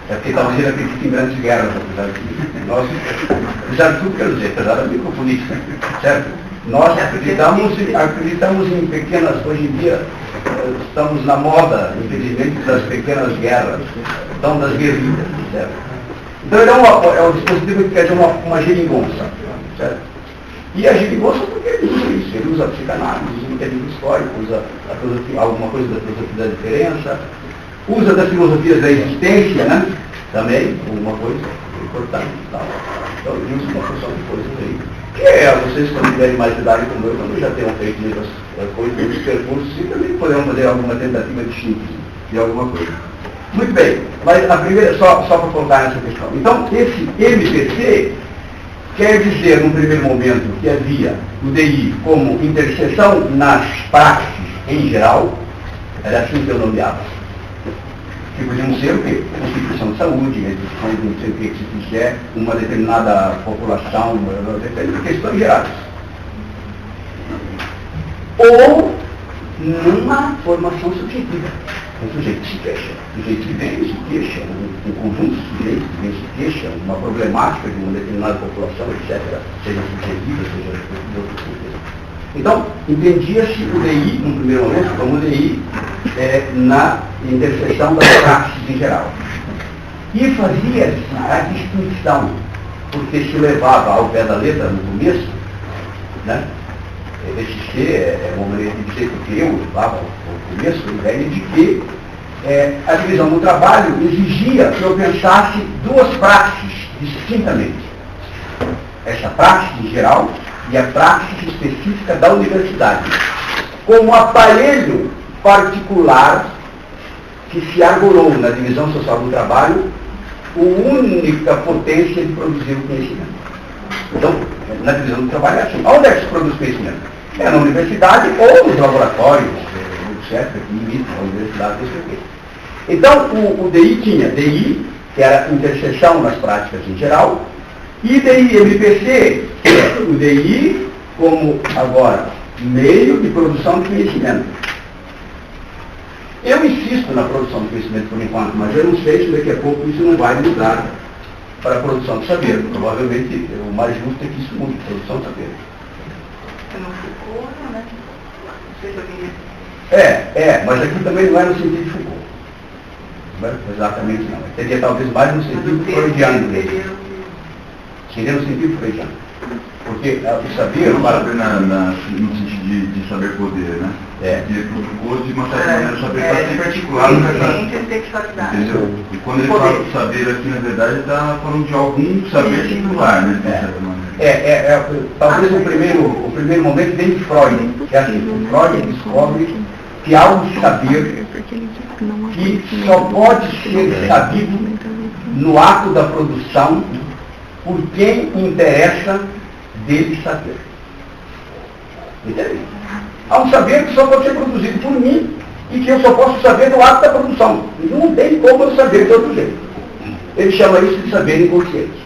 é porque talvez ele acredite em grandes guerras, apesar de nós, apesar de tudo, quero dizer, apesar da microfonia, certo? Nós acreditamos em pequenas, hoje em dia, estamos na moda, infelizmente, das pequenas guerras, então das guerrilhas, certo? Então ele é um dispositivo que quer dizer uma geringonça, certo? E a geringonça porque ele usa isso, ele usa a psicanálise, usa o mecanismo histórico, usa alguma coisa da filosofia da diferença, usa das filosofias da existência, né? Também, alguma coisa importante e tal. Então ele usa uma porção de coisas aí. Que vocês quando tiverem mais idade como eu, quando já tenham feito muitas coisas, muitos percursos, e também poderão fazer alguma tentativa de síntese de alguma coisa. Muito bem, mas a primeira, só para contar essa questão. Então, esse MPC quer dizer, num primeiro momento, que havia o DI como interseção nas praxes em geral, era assim que eu nomeava. Que podiam ser o quê? Constituição de saúde, redução de não sei o que se fizer, uma determinada população, questões gerais. Ou numa formação subjetiva. O sujeito se queixa. O sujeito que vem se queixa. Um conjunto de sujeitos que vem se queixa. Uma problemática de uma determinada população, etc. Seja subjetiva, seja de outro contexto. Então, entendia-se o DI, no primeiro momento, como o DI na interseção das praxes em geral. E fazia-se a distinção, porque se levava ao pé da letra no começo, né? Esse C é uma maneira de dizer que eu levava ao começo, a ideia de que a divisão do trabalho exigia que eu pensasse duas praxes distintamente. Essa praxis em geral e a praxis específica da universidade, como aparelho particular que se arborou na divisão social do trabalho a única potência de produzir o conhecimento. Então, na divisão do trabalho é assim. Onde é que se produz conhecimento? É na universidade ou nos laboratórios, etc., que imitam a universidade, etc. Então, o DI tinha DI, que era interseção nas práticas em geral, e DI-MPC, que é o DI como, agora, meio de produção de conhecimento. Eu insisto na produção de conhecimento por enquanto, mas eu não sei se daqui a pouco isso não vai mudar para a produção de saber. Provavelmente o mais justo é que isso mude, produção de saber. Você não ficou Foucault, né? Mas aqui também não é no sentido de Foucault. Não é exatamente não. Seria talvez mais no sentido freudiano mesmo. Seria no sentido freudiano. Porque o saber... Saber no sentido de saber poder, né? Porque para o Foucault, de uma certa maneira, o saber está sempre articulado com essa... Entendeu? E quando ele fala do saber aqui, na verdade, ele está falando de algum saber singular, né? De certa maneira. Talvez o primeiro momento vem de Freud, que é assim, o Freud descobre que há um saber que só pode ser sabido no ato da produção por quem interessa dele saber. Entendeu? Há um saber que só pode ser produzido por mim e que eu só posso saber no ato da produção. Não tem como eu saber de outro jeito. Ele chama isso de saber inconsciente.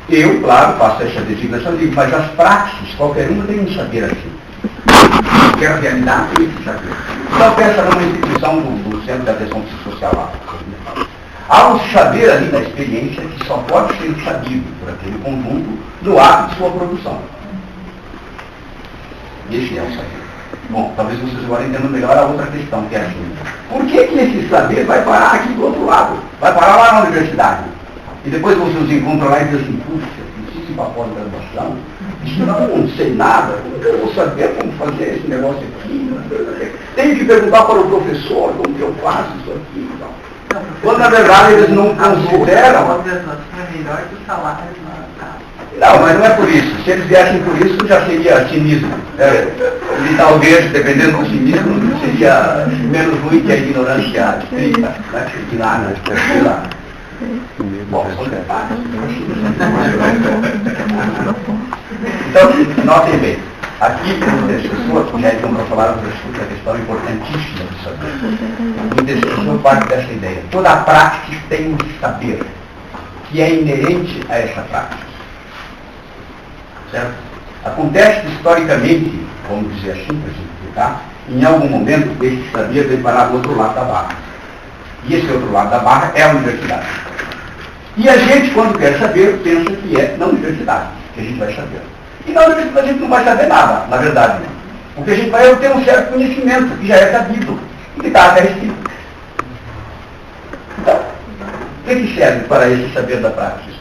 Eu, claro, faço essa designação, digo, mas as praxes, qualquer uma tem um saber assim. Qualquer realidade tem esse saber. Só pensa numa instituição do Centro de Atenção Psicossocial lá. Há um saber ali na experiência que só pode ser sabido por aquele conjunto no ato de sua produção. Esse é o saber. Bom, talvez vocês agora entendam melhor a outra questão, que é assim. Por que esse saber vai parar aqui do outro lado? Vai parar lá na universidade. E depois vocês encontram lá e dizem assim, puxa, preciso ir para a pós-graduação, não sei nada, eu vou saber como fazer esse negócio aqui, tenho que perguntar para o professor como que eu faço isso aqui. Quando na verdade eles não consideram... Não, mas não é por isso. Se eles viessem por isso, já seria cinismo. E talvez, dependendo do cinismo, seria menos ruim que a ignorância estrita, né? Ignorância, sei lá. Bom, então, notem bem, aqui no intercessor, já então para falar outra questão importantíssima do saber. O intercessor parte dessa ideia. Toda a prática tem um saber que é inerente a essa prática. Certo? Acontece que, historicamente, vamos dizer assim, para simplificar, em algum momento esse saber vem parar do outro lado da barra. E esse outro lado da barra é a universidade. E a gente, quando quer saber, pensa que é na universidade que a gente vai saber. E na universidade a gente não vai saber nada, na verdade. O que a gente vai é ter um certo conhecimento, que já é sabido, e que está até escrito. Então, o que serve para esse saber da prática?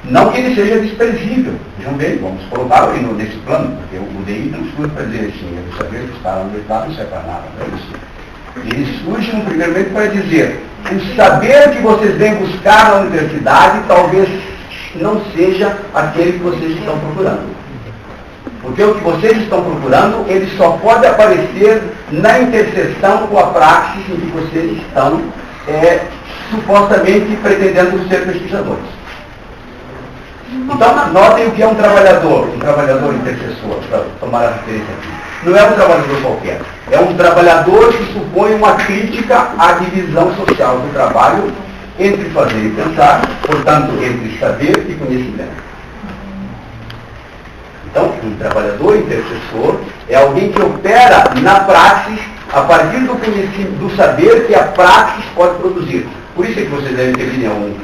Não que ele seja desprezível. Vejam bem, vamos colocar ele nesse plano, porque o DI não surge para dizer assim, o saber que está na universidade não serve para nada, não é isso. Ele surge, no primeiro momento, para dizer, o saber que vocês vêm buscar na universidade talvez não seja aquele que vocês estão procurando. Porque o que vocês estão procurando, ele só pode aparecer na interseção com a praxis em que vocês estão supostamente pretendendo ser pesquisadores. Então, notem o que é um trabalhador intercessor, para tomar a referência aqui. Não é um trabalhador qualquer, é um trabalhador que supõe uma crítica à divisão social do trabalho entre fazer e pensar, portanto, entre saber e conhecimento. Então, um trabalhador intercessor é alguém que opera na praxis a partir do conhecimento, do saber que a praxis pode produzir. Por isso é que vocês devem ter um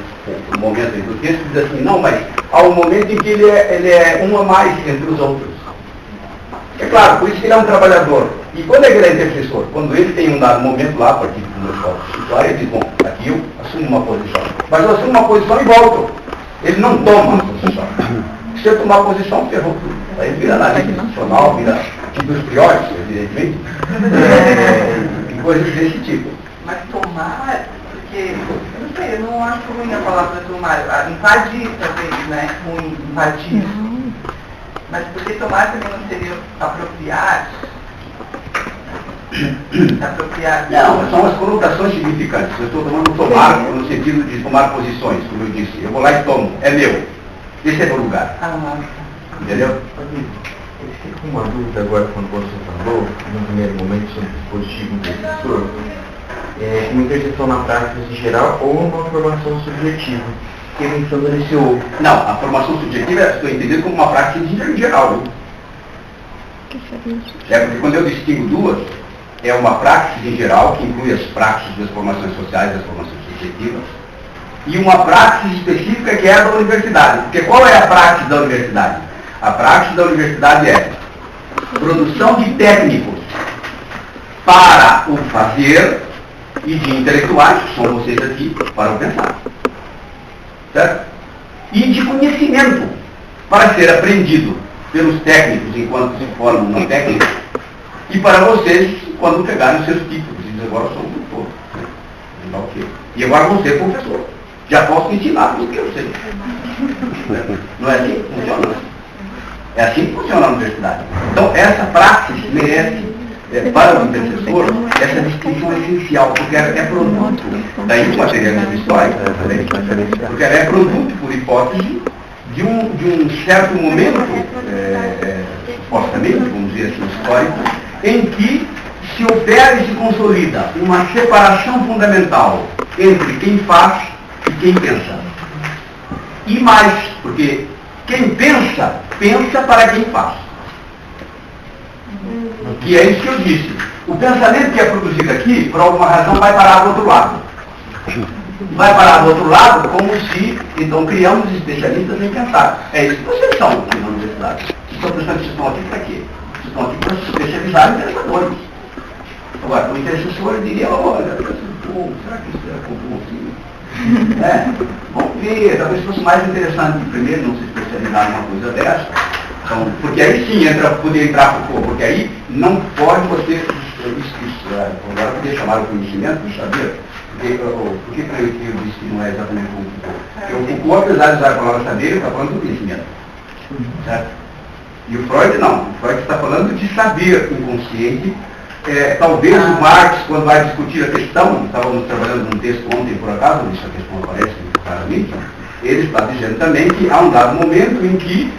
momento entre o texto que diz assim, não, mas há um momento em que ele é um a mais entre os outros. É claro, por isso que ele é um trabalhador. E quando é que ele é intercessor? Quando ele tem um dado momento lá, a partir do meu foco situar, ele diz, bom, aqui eu assumo uma posição. Mas eu assumo uma posição e volto. Ele não toma a posição. Se eu tomar posição, ferrou tudo. Aí ele vira analista institucional, vira industrióide, evidentemente, e coisas desse tipo. Mas tomar, porque, eu não sei, eu não acho ruim a palavra tomar. Invadir, talvez, né? Ruim, invadir. Mas porque tomar também não seria apropriar? Não, são as conotações significantes. Eu estou tomando tomar no sentido de tomar posições, como eu disse. Eu vou lá e tomo, é meu. Esse é meu lugar. Entendeu? Eu fiquei com uma dúvida agora quando você falou, no primeiro momento, sobre o dispositivo intercessor. Uma interseção na prática em geral ou uma formação subjetiva? Fiquei pensando nesse outro. Não, a formação subjetiva estou entendendo como uma prática em geral. Porque quando eu distingo duas, é uma prática em geral, que inclui as práticas das formações sociais e das formações subjetivas, e uma prática específica que é a da universidade. Porque qual é a prática da universidade? A praxis da universidade é produção de técnicos para o fazer e de intelectuais, que são vocês aqui, para o pensar. Certo? E de conhecimento, para ser aprendido pelos técnicos enquanto se formam na técnica, e para vocês quando pegarem os seus títulos. E dizem, agora eu sou um doutor. E agora vou ser professor. Já posso ensinar o que eu sei. Não é assim que funciona? É assim que funciona a universidade. Então, essa praxis merece, para o intercessor, essa distinção essencial, porque ela é produto, daí o materialismo histórico, porque ela é produto, por hipótese, de um certo momento, supostamente, vamos dizer assim, histórico, em que se opera e se consolida uma separação fundamental entre quem faz e quem pensa. E mais, porque quem pensa, pensa para quem faz. Que é isso que eu disse. O pensamento que é produzido aqui, por alguma razão, vai parar do outro lado. Vai parar do outro lado como se, então, criamos especialistas em pensar. É isso que vocês são aqui na universidade. Vocês estão aqui para quê? Vocês estão aqui para se especializar em pensadores. Agora, o intercessor diria, olha, será que isso é comum assim? Vamos ver, talvez fosse mais interessante primeiro não se especializar numa coisa dessa. Então, porque aí sim poderia entrar por pouco, porque aí não pode você, agora eu poderia chamar o conhecimento de saber, por que eu disse que não é exatamente como o Foucault? Porque o Foucault, apesar de usar a palavra saber, ele está falando do conhecimento. Certo? E o Freud não, o Freud está falando de saber inconsciente. Talvez o Marx, quando vai discutir a questão, estávamos trabalhando num texto ontem por acaso, onde essa questão aparece claramente, ele está dizendo também que há um dado momento em que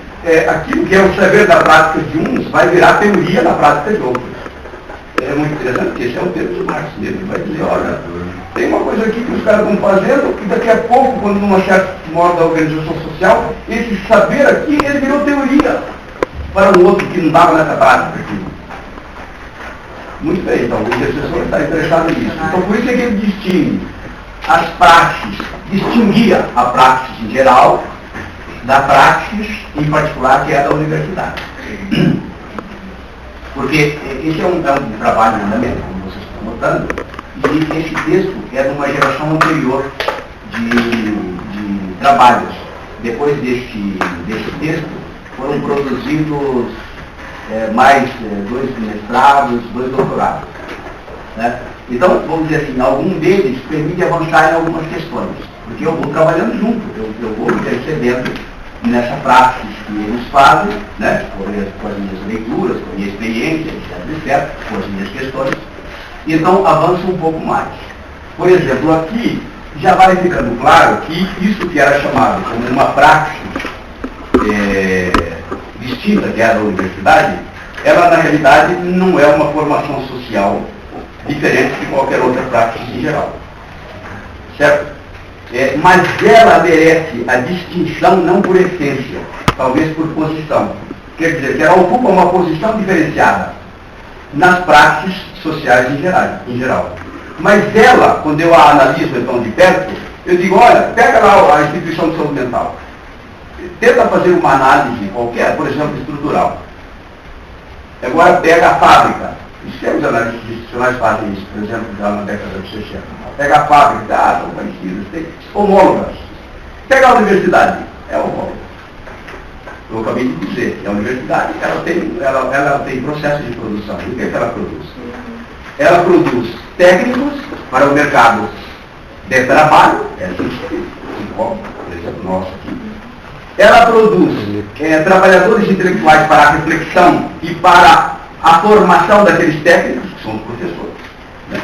aquilo que é o saber da prática de uns vai virar teoria na prática de outros. É muito interessante, porque esse é o termo de Marx mesmo. Ele vai dizer, olha, tem uma coisa aqui que os caras estão fazendo, que daqui a pouco, quando numa certa modo da organização social, esse saber aqui, ele virou teoria para um outro que não estava nessa prática aqui. Muito bem, então o intercessor está interessado nisso. Então por isso é que ele distingue as praxis, distinguia a praxis em geral da praxis em particular que é a da universidade. Porque esse é um trabalho fundamental, como vocês estão notando, e esse texto é de uma geração anterior de trabalhos. Depois desse texto foram produzidos mais 2 mestrados, 2 doutorados. Né? Então, vamos dizer assim, algum deles permite avançar em algumas questões, porque eu vou trabalhando junto, eu vou intercedendo nessa prática que eles fazem, né? com as minhas leituras, com a minha experiência, etc., com as minhas questões, então avança um pouco mais. Por exemplo, aqui já vai ficando claro que isso que era chamado como uma prática distinta, que era a universidade, ela na realidade não é uma formação social diferente de qualquer outra prática em geral. Certo? Mas ela merece a distinção não por essência, talvez por posição. Quer dizer, que ela ocupa uma posição diferenciada nas práticas sociais em geral. Mas ela, quando eu a analiso então de perto, eu digo, olha, pega lá a instituição de saúde mental. Tenta fazer uma análise qualquer, por exemplo, estrutural. Agora pega a fábrica. Os termos analistas institucionais fazem isso, por exemplo, já na década de 60. Pega a fábrica, são parecidas, tem homólogas. Pega a universidade, é homóloga. Eu acabei de dizer que a universidade ela tem processo de produção. E o que é que ela produz? Ela produz técnicos para o mercado de trabalho, como, por exemplo, nosso aqui. Ela produz trabalhadores intelectuais para a reflexão e para a formação daqueles técnicos, que são os professores. Né?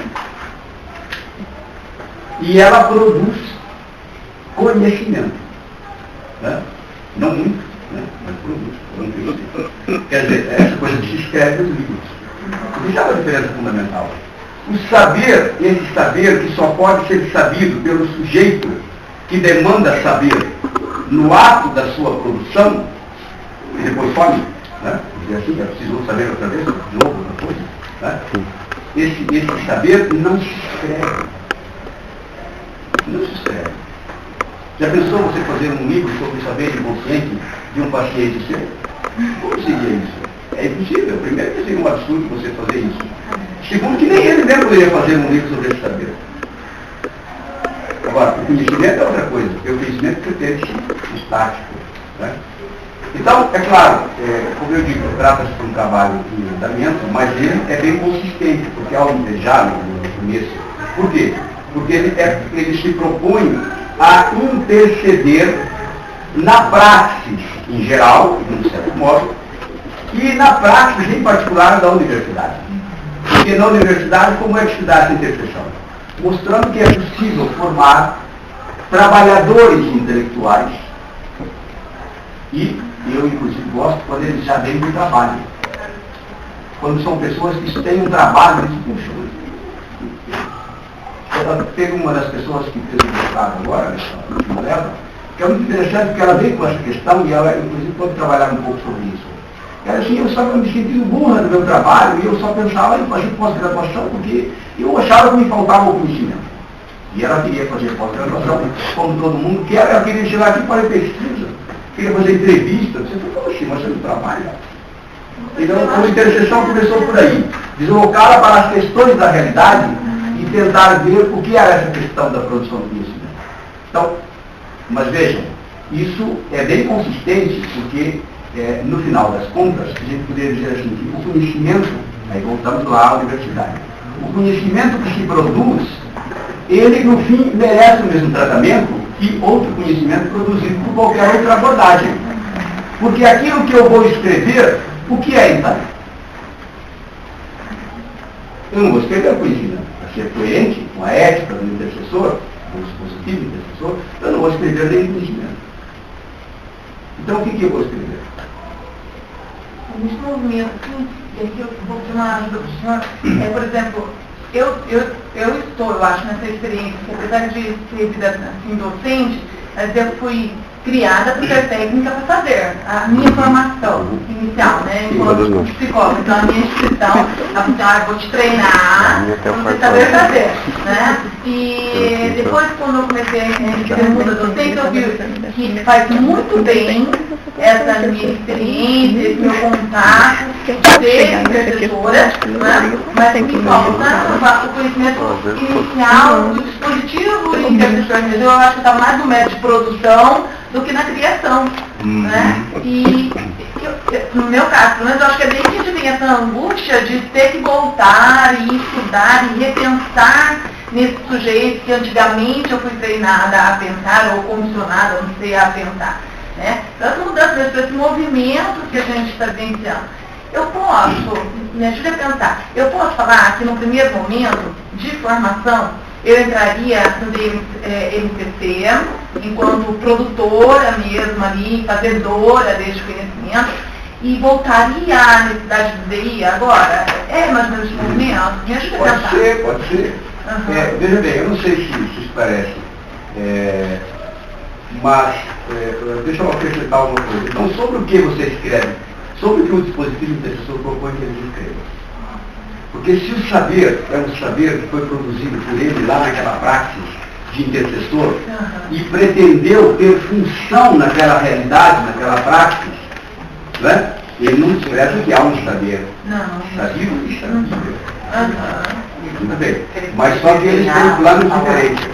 E ela produz conhecimento. Né? Não muito, né? Mas produz. Quer dizer, essa coisa que se escreve nos livros. Isso é uma diferença fundamental. O saber, esse saber que só pode ser sabido pelo sujeito que demanda saber no ato da sua produção, e depois some, né? E assim, é preciso saber outra vez, de novo, outra coisa. Né? Esse saber não se escreve. Não se escreve. Já pensou você fazer um livro sobre o saber inconsciente de um paciente seu? Como seria isso? É impossível. Primeiro que seria um absurdo você fazer isso. Segundo que nem ele mesmo poderia fazer um livro sobre esse saber. Agora, o conhecimento é outra coisa. O conhecimento é critério estático. Né? Então, é claro, como eu digo, trata-se de um trabalho em andamento, mas ele é bem consistente, porque ao já no começo. Por quê? Porque ele se propõe a interceder na praxis em geral, de um certo modo, e na praxis em particular da universidade. Porque na universidade, como é que se dá essa interseção? Mostrando que é possível formar trabalhadores intelectuais e eu, inclusive, gosto quando eles já vêm do trabalho. Quando são pessoas que têm um trabalho, eles puxam. Teve uma das pessoas que fez o mestrado agora, que é muito interessante, porque ela veio com essa questão e ela, inclusive, pode trabalhar um pouco sobre isso. Ela assim, eu estava me sentindo burra no meu trabalho e eu só pensava em fazer pós-graduação porque eu achava que me faltava o conhecimento. E ela queria fazer pós-graduação, como todo mundo quer, ela queria chegar aqui para pesquisa, queria fazer entrevista. Você falou, poxa, mas você não trabalha. Então, a interseção começou por aí, deslocá-la para as questões da realidade e tentar ver o que era essa questão da produção do conhecimento. Então, mas vejam, isso é bem consistente, porque no final das contas, a gente poderia dizer assim, que o conhecimento, aí voltamos lá à universidade, o conhecimento que se produz, ele no fim merece o mesmo tratamento que outro conhecimento produzido por qualquer outra abordagem. Porque aquilo que eu vou escrever, o que é então? Eu não vou escrever conhecimento. Para ser coerente com a ética do intercessor, com o dispositivo do intercessor, eu não vou escrever nem conhecimento. Então o que eu vou escrever? Nesse movimento, e aqui eu vou pedir uma ajuda para o senhor, por exemplo, eu estou, eu acho, nessa experiência, que apesar de ser vida assim, docente, mas eu fui criada para ter técnica para fazer. A minha formação inicial, né, enquanto psicóloga, então a minha instituição, eu vou te treinar para você saber fazer, né? E depois, quando eu comecei a entender o mundo docente, eu vi que faz muito bem essa minha experiência, esse meu contato, ser intercessora, né? Mas o que falta o conhecimento inicial do dispositivo intercessor. Eu acho que está mais no método de produção do que na criação, né? E no meu caso, pelo menos eu acho que é bem que a gente tem essa angústia de ter que voltar e estudar e repensar nesse sujeito que antigamente eu fui treinada a pensar ou comissionada, não sei, a pensar, né? Tanto mudança para esse movimento que a gente está vivenciando. Eu posso, me ajude a pensar, eu posso falar que no primeiro momento de formação eu entraria no MCC enquanto produtora mesmo ali, fazedora deste conhecimento e voltaria à necessidade do DI agora? É mais ou menos esse movimento? Me ajuda a pensar. Pode ser. Uhum. Veja bem, eu não sei se isso parece, mas deixa eu acrescentar uma coisa. Então, sobre o que você escreve, sobre o que o dispositivo intercessor propõe que ele escreva. Porque se o saber é um saber que foi produzido por ele lá naquela praxis de intercessor e pretendeu ter função naquela realidade, naquela praxis, né? Ele não escreve que há um saber. Está vivo e está vivo. Tudo bem. Mas só que ele escreve lá no diferente.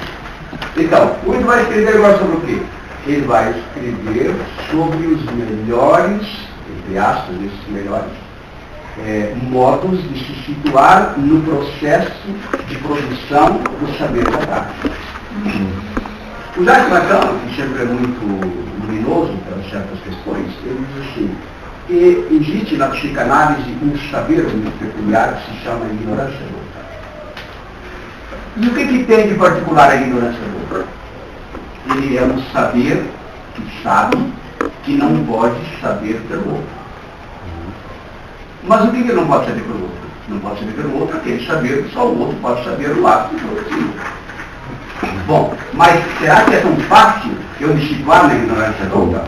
Então, ele vai escrever agora sobre o quê? Ele vai escrever sobre os melhores, entre aspas, esses melhores, modos de se situar no processo de produção do saber da prática. O Jacques Lacan, que sempre é muito luminoso para certas questões, ele diz assim, que existe na psicanálise um saber muito peculiar que se chama ignorância louca. E o que tem de particular a ignorância louca? Ele é um saber que sabe que não pode saber pelo outro. Mas o que ele não pode saber pelo outro? Não pode saber pelo outro aquele saber que só o outro pode saber o ato que foi assim. Bom, mas será que é tão fácil eu me situar na ignorância louca?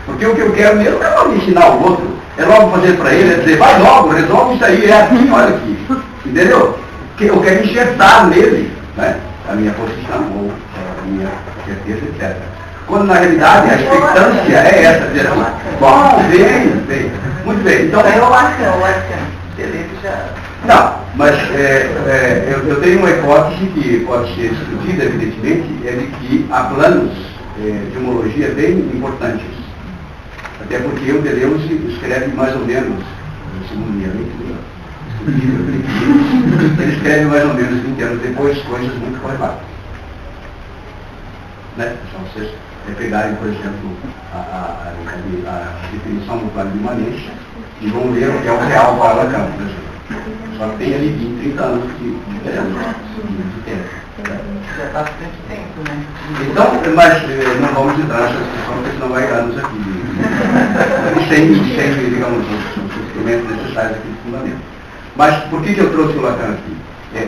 Porque o que eu quero mesmo é logo ensinar o outro, é logo fazer para ele, é dizer, vai logo, resolve isso aí, é assim, olha aqui. Entendeu? Porque eu quero enxertar nele, né, a minha posição, ou a minha certeza, etc. Quando na realidade a expectância é essa, dizer assim, bom, bem, muito bem. Então, é o Lacan, beleza, já... Não, mas eu tenho uma hipótese que pode ser discutida, evidentemente, é de que há planos de homologia bem importantes. Até porque o Deleuze escreve mais ou menos, segundo minha leitura, ele escreve mais ou menos 20 anos depois coisas muito relevantes. Né? Então, vocês pegarem, por exemplo, a definição do plano de imanência e vão ler o que é o real para Lacan, por exemplo. Só que tem ali 20, 30 anos de tempo. Já está bastante tempo, né? Então, mas não vamos entrar nessa discussão, porque senão vai anos aqui. E sem, digamos, os instrumentos necessários aqui de fundamento. Mas por que eu trouxe o Lacan aqui?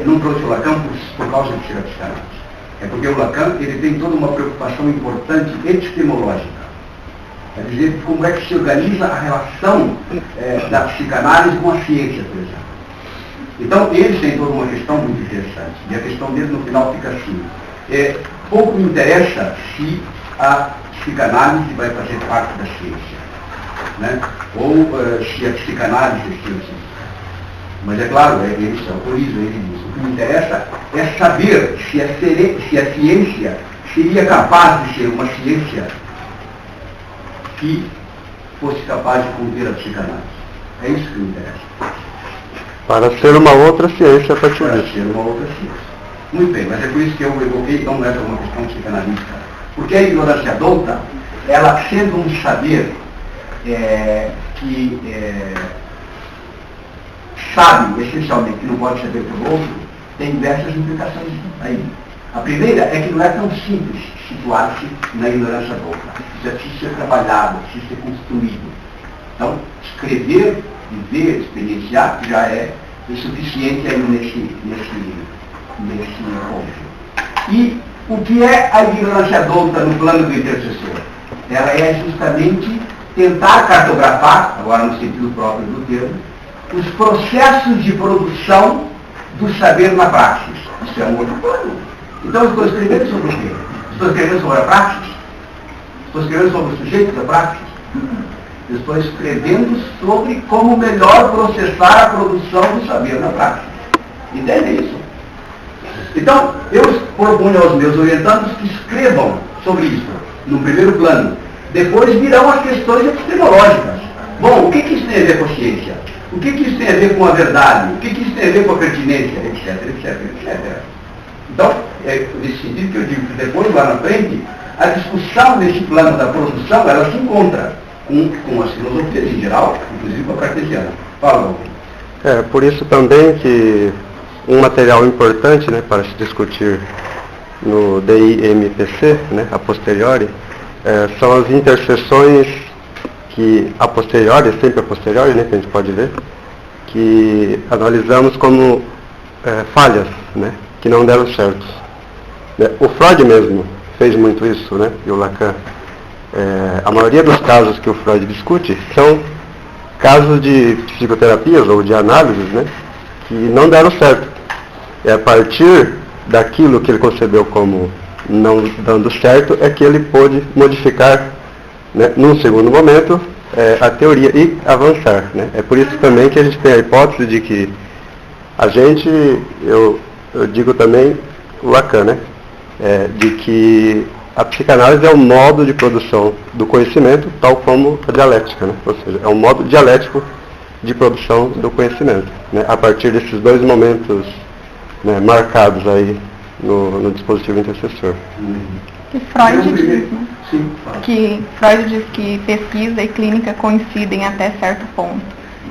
Não trouxe o Lacan por causa de ser a psicanálise. É porque o Lacan ele tem toda uma preocupação importante epistemológica. Quer dizer, como é que se organiza a relação da psicanálise com a ciência, por exemplo. Então, eles têm toda uma questão muito interessante. E a questão deles, no final, fica assim. Pouco me interessa se a psicanálise vai fazer parte da ciência. Né? Ou se a psicanálise é ciência. Mas é claro, eles autorizam, eles dizem. O que me interessa é saber se a ciência seria capaz de ser uma ciência que fosse capaz de conter a psicanálise. É isso que me interessa. Para ser uma outra ciência a partir Para disso. ser uma outra ciência. Muito bem, mas é por isso que eu evoquei, então, essa é uma questão psicanalística. Porque a ignorância adulta, ela sendo um saber que sabe, essencialmente, que não pode saber pelo outro, tem diversas implicações aí. A primeira é que não é tão simples situar-se na ignorância adulta. Isso é preciso ser trabalhado, precisa ser construído. Então, escrever, viver, experienciar, já é suficiente aí nesse ponto. E o que é a ignorância adulta no plano do intercessor? Ela é justamente tentar cartografar, agora no sentido próprio do termo, os processos de produção do saber na praxis. Isso é um outro plano. Então eu estou escrevendo sobre o quê? Estou escrevendo sobre a praxis? Estou escrevendo sobre o sujeito da praxis? Eu estou escrevendo sobre como melhor processar a produção do saber na prática. Entende isso? Então, eu proponho aos meus orientandos que escrevam sobre isso, no primeiro plano. Depois virão as questões epistemológicas. Bom, o que isso tem a ver com a ciência? O que isso tem a ver com a verdade? O que isso tem a ver com a pertinência? Etc. Então, é nesse sentido que eu digo que depois, lá na frente, a discussão nesse plano da produção, ela se encontra com as filosofias em geral, inclusive com a cartesiana. Fala, Walter. Por isso também que um material importante, né, para se discutir no DI-MPC, né, a posteriori, são as interseções que a posteriori, sempre a posteriori, né, que a gente pode ver, que analisamos como falhas, né, que não deram certo. O Freud mesmo fez muito isso, né, e o Lacan. A maioria dos casos que o Freud discute são casos de psicoterapias ou de análises, né, que não deram certo. É a partir daquilo que ele concebeu como não dando certo é que ele pôde modificar, né, num segundo momento, a teoria e avançar. Né? É por isso também que a gente tem a hipótese de que a gente, eu digo também o Lacan, né, de que a psicanálise é um modo de produção do conhecimento, tal como a dialética, né? Ou seja, é um modo dialético de produção do conhecimento, né? A partir desses dois momentos, né, marcados aí no dispositivo intercessor. Que Freud diz, né? Que Freud diz que pesquisa e clínica coincidem até certo ponto.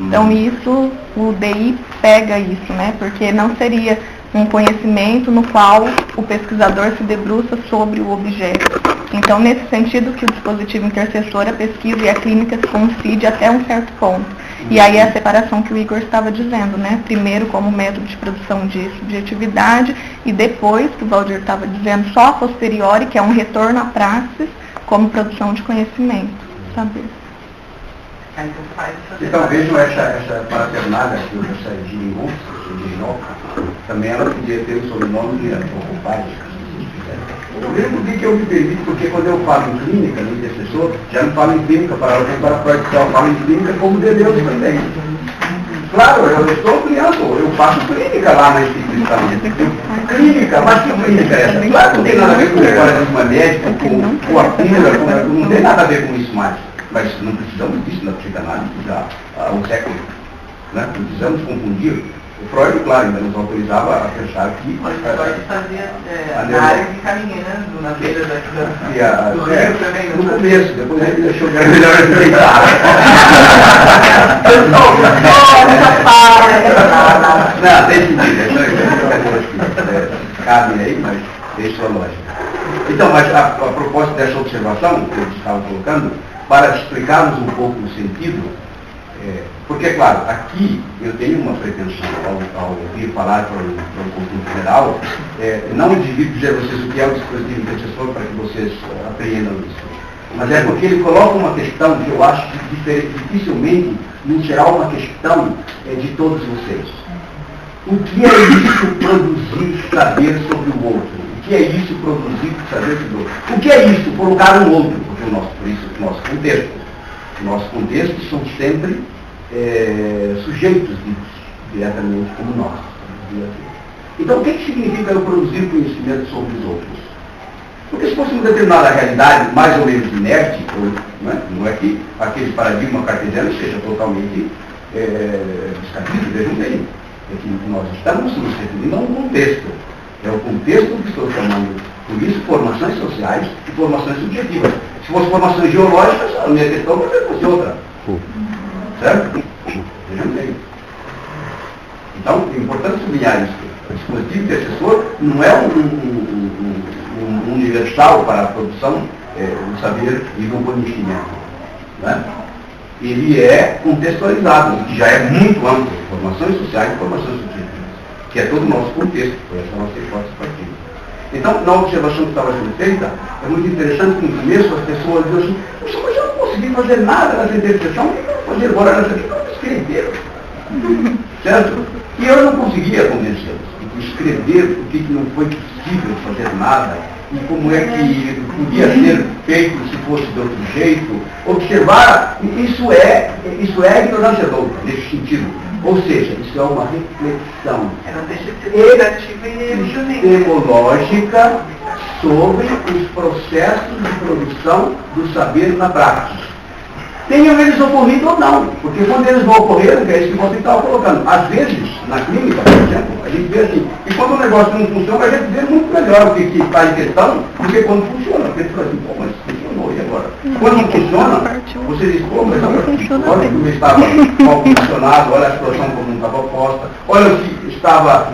Então isso, o DI pega isso, né? Porque não seria um conhecimento no qual o pesquisador se debruça sobre o objeto. Então, nesse sentido que o dispositivo intercessor, a pesquisa e a clínica coincidem até um certo ponto. E aí é a separação que o Igor estava dizendo, né? Primeiro como método de produção de subjetividade e depois, que o Valdir estava dizendo, só a posteriori, que é um retorno à praxis, como produção de conhecimento, saber. Então vejam essa parafernália, essa girimonça, também ela podia ter o sobrenome de Antropopágica, se vocês quiserem. Eu lembro de que eu me permito, porque quando eu falo em clínica, no intercessor, já não falo em clínica para Freud, só falo em clínica como de Deus também. Claro, eu estou ampliando, eu faço clínica lá na instituição. Clínica, mas que clínica é essa? Claro que não tem nada a ver com o médico, com a pílula, não tem nada a ver com isso mais. Mas não precisamos disso na psicanálise já há um século. Né? Não precisamos confundir. O Freud, claro, ainda nos autorizava a fechar aqui. Mas o Freud fazia a área de caminhando na beira da cama. Do Rio também. No começo, depois ele deixou que era melhor aproveitar. Não, tem sentido. Cabem aí, mas deixa a lógica. Então, mas a propósito dessa observação que eu estava colocando, para explicarmos um pouco o sentido, porque, claro, aqui eu tenho uma pretensão, ao ouvir falar para o conjunto geral, não de dizer a vocês o que é o dispositivo intercessor para que vocês apreendam isso, mas é porque ele coloca uma questão que eu acho que dificilmente não será uma questão de todos vocês. O que é isso produzir saber sobre o outro? O que é isso produzir saber sobre o outro? O que é isso colocar um outro? Porque o nosso contexto. O nosso contexto são sempre sujeitos diretamente como nós. Então, o que significa eu produzir conhecimento sobre os outros? Porque se fosse uma determinada realidade mais ou menos inerte, não é que aquele paradigma cartesiano seja totalmente descabido, vejam bem. É que nós estamos nos referindo a um contexto. É o contexto que estou chamando, por isso, formações sociais e formações subjetivas. Se fosse formações geológicas, a minha questão fosse outra. Certo? Vejam bem. Então, é importante sublinhar isso. O dispositivo intercessor não é um universal para a produção do saber e do conhecimento. Né? Ele é contextualizado, que já é muito amplo, formações sociais e formações subjetivas, que é todo o nosso contexto, foi essa nossa hipótese partida. Então, na observação que estava sendo feita, é muito interessante que no começo as pessoas diziam assim, poxa, mas eu não consegui fazer nada nessa interpretação, o que eu vou fazer agora nessa aqui? Eu escrever. Certo? E eu não conseguia convencê-los de que escrever o que não foi possível fazer nada, e como é que podia ser feito se fosse de outro jeito. Observar, isso é ignorância douta, nesse sentido. Ou seja, isso é uma reflexão epistemológica sobre os processos de produção do saber na prática. Tenham eles ocorrido ou não, porque quando eles vão ocorrer, é isso que você estava colocando. Às vezes, na clínica, por exemplo, a gente vê assim, e quando o negócio não funciona, a gente vê muito melhor o que está em questão do que quando funciona. Porque você fala assim, pô, mas funcionou, e agora? Quando não funciona, você diz, pô, mas agora que eu estava mal funcionado, olha a situação como não estava posta, olha o que estava,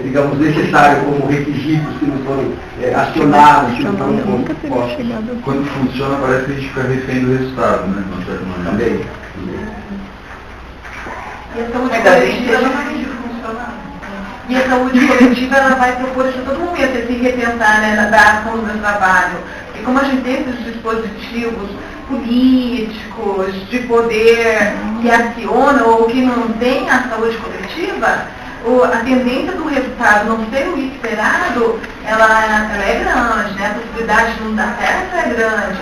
digamos, necessário como requisitos que não foram acionados, que não foram postos. Quando funciona, parece que a gente fica refém do resultado, né? De uma certa maneira. Também. E a saúde coletiva, ela vai funcionar. E a saúde coletiva, ela vai propor isso a todo momento, esse repensar, né, da ação do meu trabalho. E como a gente tem esses dispositivos políticos, de poder que acionam ou que não tem a saúde coletiva, a tendência do resultado não ser o esperado, ela é grande, né? A possibilidade de não dar certo é grande.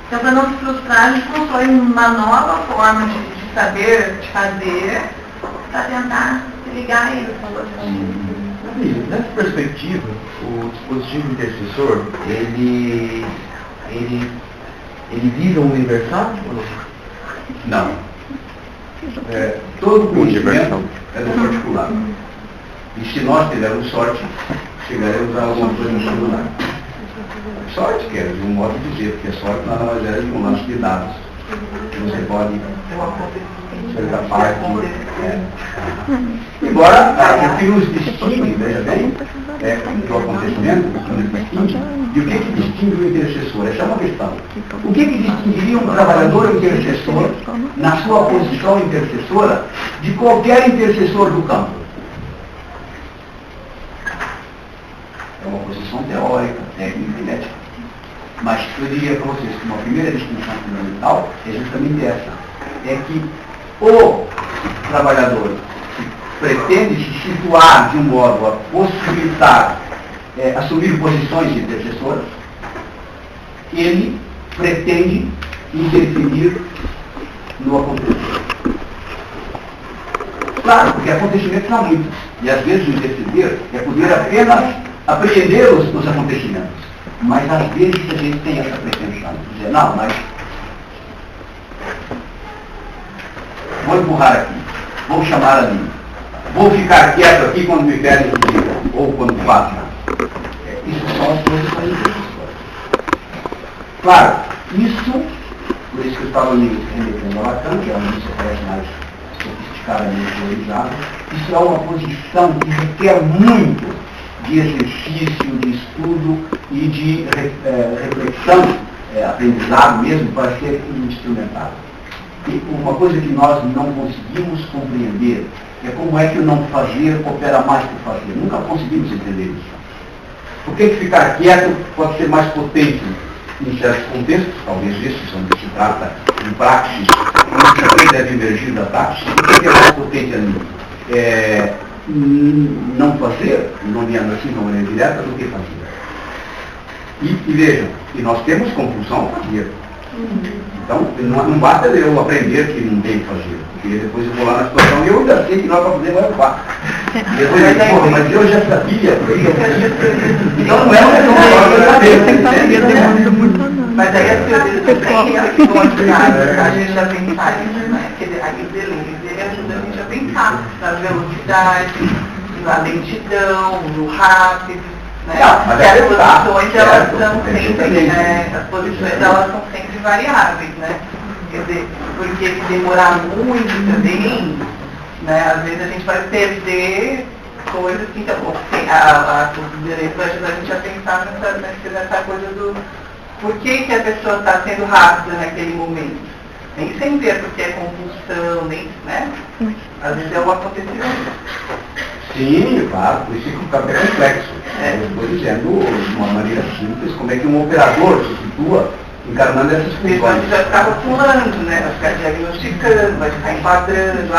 Então, para não se frustrar, a gente constrói uma nova forma de saber, de fazer, para tentar se ligar a ele. Nessa perspectiva, o dispositivo intercessor, ele vira universal ou não? Não. Todo conhecimento é do particular. E se nós tivermos sorte, chegaremos a alguma coisa no singular. Sorte, que é de um modo de dizer, porque sorte nada mais é de um lance de dados. Você pode ser capaz de... Embora o que nos distingue, veja bem, do acontecimento, o que nos distingue, e o que distingue o intercessor? Essa é uma questão. O que distinguiria um trabalhador intercessor na sua posição intercessora de qualquer intercessor do campo? É uma posição teórica, técnica e ética. Mas eu diria para vocês que uma primeira distinção fundamental é justamente essa. É que o trabalhador que pretende se situar de um modo a possibilitar assumir posições intercessoras, ele pretende interferir no acontecimento. Claro, porque acontecimentos são muitos. E às vezes o interceder é poder apenas apreender os acontecimentos. Mas às vezes a gente tem essa pretensão de dizer, não, mas vou empurrar aqui, vou chamar ali, vou ficar quieto aqui quando me pedem que diga, ou quando façam. Isso são as coisas para intercessores. Claro, isso, por isso que eu estava me remetendo a Lacan, que é uma lista mais sofisticadamente teorizada, isso é uma posição que requer muito de exercício, de estudo e de reflexão, aprendizado mesmo, para ser instrumentado. E uma coisa que nós não conseguimos compreender é como é que o não fazer opera mais que o fazer. Nunca conseguimos entender isso. Por que ficar quieto pode ser mais potente em certos contextos, talvez esses onde se trata em praxis, onde também deve emergir da praxis, o que é mais potente ali? Não fazer, nomeando assim de uma maneira direta, do que fazer. E vejam, e nós temos compulsão ao fazer. Então, não basta eu aprender que não tem que fazer, porque depois eu vou lá na situação e eu ainda sei que nós para fazer vai ocupar. E depois eu digo, porra, mas eu já sabia, então não é uma questão de mas aí as teorias também, a gente já pensar isso, né? Aquele delírio, ele ajuda a gente a pensar na velocidade, na lentidão, no rápido, né? Porque as posições, elas são sempre, as posições, elas são sempre variáveis, né? Quer dizer, porque se demorar muito também, né? Às vezes a gente vai perder coisas que, então, a delírio vai ajudar a gente a pensar nessa coisa do por que a pessoa está sendo rápida naquele momento. Nem sempre é porque é compulsão, nem, né? Às vezes é um acontecimento. Sim, claro, por isso que fica até complexo. Eu estou dizendo de uma maneira simples como é que um operador se situa encarnando essas funções. Mas vai ficar rotulando, né? Vai ficar diagnosticando, vai ficar enquadrando,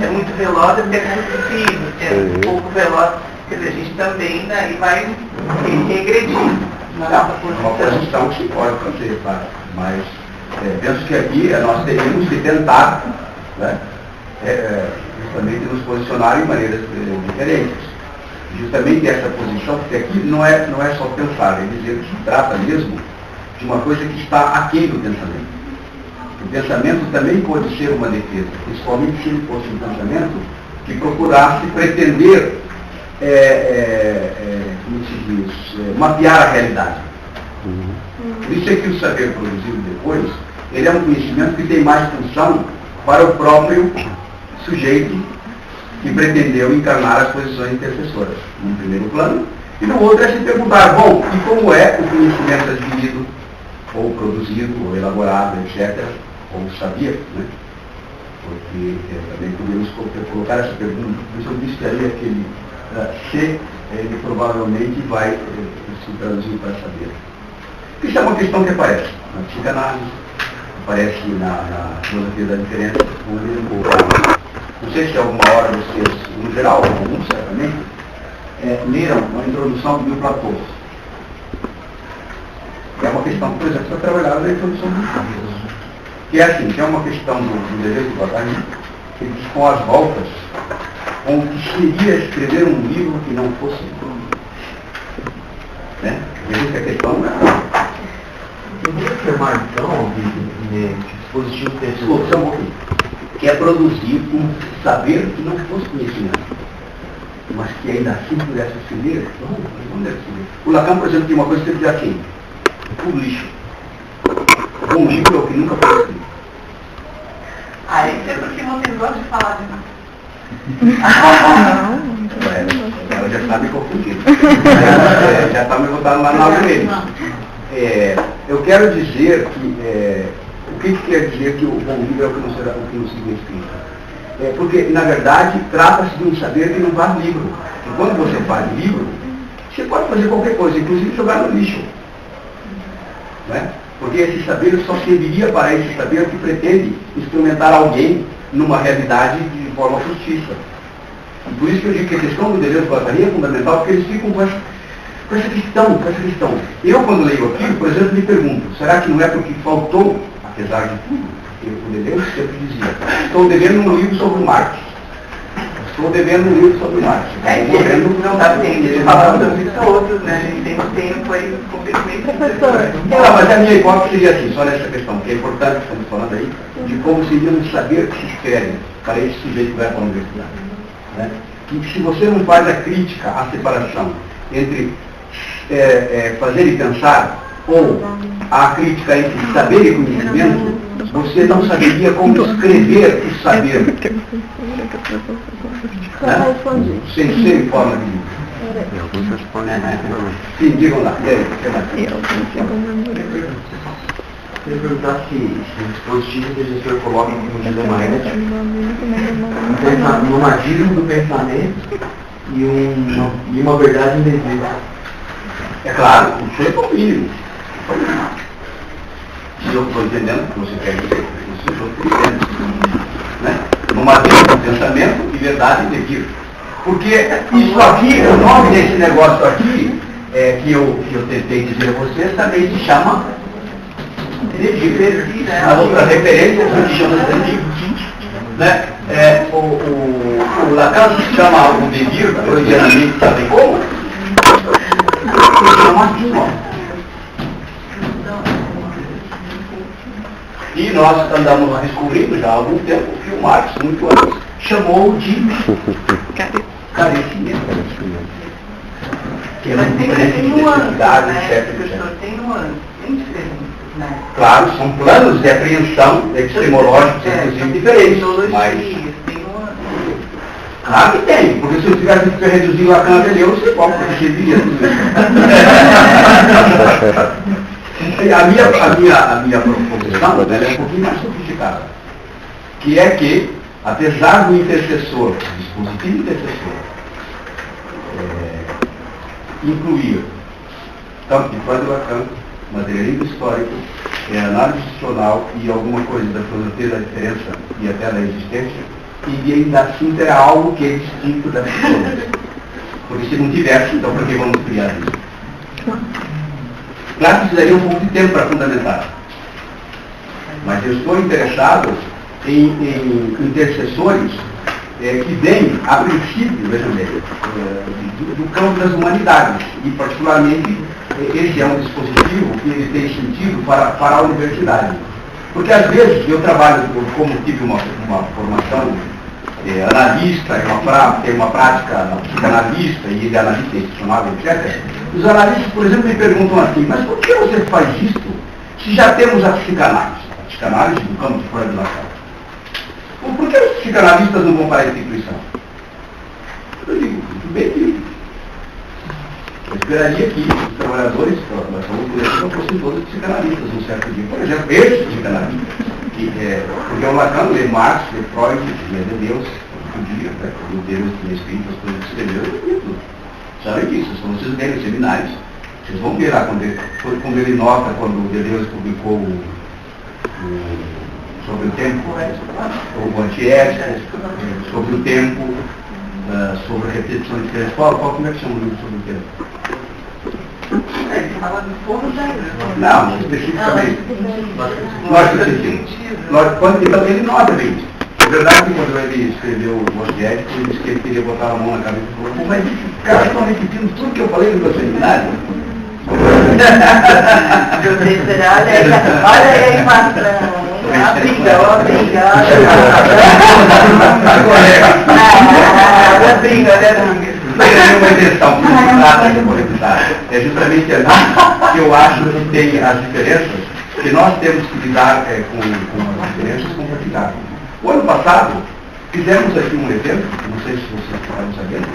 é muito veloz, é compulsivo, se é um pouco veloz, quer dizer, a gente também, né, e vai regredir. Não, uma posição que se pode fazer, claro. Mas penso que aqui nós teríamos que tentar, né, justamente nos posicionar em maneiras diferentes. Justamente essa posição, porque aqui não é só pensar, é dizer que se trata mesmo de uma coisa que está aquém do pensamento. O pensamento também pode ser uma defesa, principalmente se ele fosse um pensamento que procurasse pretender como se diz, mapear a realidade. Por isso é que o saber produzido depois, ele é um conhecimento que tem mais função para o próprio sujeito que pretendeu encarnar as posições intercessoras, num primeiro plano, e no outro é se perguntar, bom, e como é o conhecimento adquirido, ou produzido, ou elaborado, etc., ou saber, né? Porque também podemos colocar essa pergunta, por isso eu disse que ali aquele se ele provavelmente vai se traduzir para saber. Isso é uma questão que aparece na psicanálise, aparece na filosofia da diferença, não sei se alguma hora vocês, no geral, alguns certamente, leram uma introdução do Platão. É uma questão, por exemplo, para trabalhar na introdução do Platão. Que é assim, que é uma questão do dever do Platão, que diz com as voltas, com o que seria escrever um livro que não fosse né? Veja que a questão eu queria afirmar então que dispositivo intercessor que é produzir um saber que não fosse conhecimento, mas que ainda assim pudesse se ler. Não deve se ler. O Lacan, por exemplo, tem uma coisa que ele diz assim: o lixo. Um livro é o que nunca foi escrito. Isso é porque vocês gostam de falar demais. Ela já está me confundindo. Já está me botando lá na dele. Eu quero dizer que o que quer dizer que o bom livro é o que não será, o que não se escrito? Porque, na verdade, trata-se de um saber que não faz livro. E quando você faz livro, você pode fazer qualquer coisa, inclusive jogar no lixo. Não é? Porque esse saber só serviria para esse saber que pretende instrumentar alguém numa realidade de forma justiça. E por isso que eu digo que a questão do dever de guardaria é fundamental, porque eles ficam com essa questão. Eu, quando leio aquilo, por exemplo, me pergunto, será que não é porque faltou, apesar de tudo, o Deleuze sempre dizia, estou devendo um livro sobre o Marx. Estou devendo um livro sobre o Marx. Não dá tempo de falar sobre todos, né? A gente tem tempo aí, completamente. Não, mas a minha hipótese seria assim, só nessa questão, que é importante, estamos falando aí, de como seria um saber que se espere para esse sujeito que vai para a universidade. Né? Que se você não faz a crítica, a separação entre fazer e pensar, ou a crítica entre saber e conhecimento, você não saberia como escrever o saber. Né? Sem ser em forma de livro. Sim, digam lá. E aí, o que mais? Eu queria perguntar se o dispositivo que o gestor coloca como dilema ético, um nomadismo do pensamento e uma verdade indevida. É claro, isso é o mínimo. Se eu estou entendendo o que você quer dizer, isso eu estou entendendo. Né? Nomadismo do pensamento e verdade indevida. Porque isso aqui, o nome desse negócio aqui, que eu tentei dizer a vocês, também se chama indevida. As outras referências se chamam de né? O Lacan se chama o devir, originalmente sabem como? Chama assim, ó. E nós andamos descobrindo já há algum tempo que o Marx, muito antes, chamou de carecimento. Que é uma diferença de necessidade, etc. Tem nuances, tem diferenças, né? Claro, são planos de apreensão epistemológicos, inclusive diferentes. Mas claro que tem, porque se eu tivesse que reduzir Lacan a Deleuze, você pode perceber tudo isso. A minha proposição é um pouquinho mais sofisticada, que é que, apesar do intercessor, do dispositivo intercessor, incluir campo de Freud e Lacan, materialismo histórico, análise institucional e alguma coisa da filosofia da diferença e até da existência, e ainda assim terá algo que é distinto das pessoas. Porque se não tivesse, então por que vamos criar isso? Claro que precisaria um pouco de tempo para fundamentar. Mas eu estou interessado em intercessores que vêm, a princípio, vejam bem, do campo das humanidades. E, particularmente, esse é um dispositivo que ele tem sentido para a universidade. Porque, às vezes, eu trabalho, como tive uma formação analista, tenho uma prática psicanalista e de analista institucional, etc. Os analistas, por exemplo, me perguntam assim, mas por que você faz isso se já temos a psicanálise? A psicanálise do campo de Freud e Lacan. Por que os psicanalistas não vão para a instituição? Eu digo, muito bem, filho. Eu esperaria que os trabalhadores da saúde coletiva fossem todos psicanalistas um certo dia. Por exemplo, esses psicanalistas. Porque o Lacan lê Marx, lê Freud, lê Deleuze, todo dia, né? O Deleuze tinha escrito as coisas que escreveu, eu li tudo. Sabem disso, quando vocês lerem seminários, vocês vão ver lá quando ele nota, quando o Deleuze publicou sobre o tempo, o antiético, sobre o tempo, sobre a repetição de diferenças. Como é que chama o livro sobre o tempo? Ele fala do fogo já. Não, especificamente. Então ele nota bem. É verdade que quando ele escreveu o antiético, ele disse que ele queria botar a mão na cabeça e falou, mas esses caras estão repetindo tudo que eu falei no meu seminário. Olha aí a informação. Não é nenhuma intenção que se trata de politizar. É justamente ali que eu acho que tem as diferenças, que nós temos que lidar com as diferenças compartilhadas. O ano passado, fizemos aqui um evento, não sei se vocês ficaram sabendo,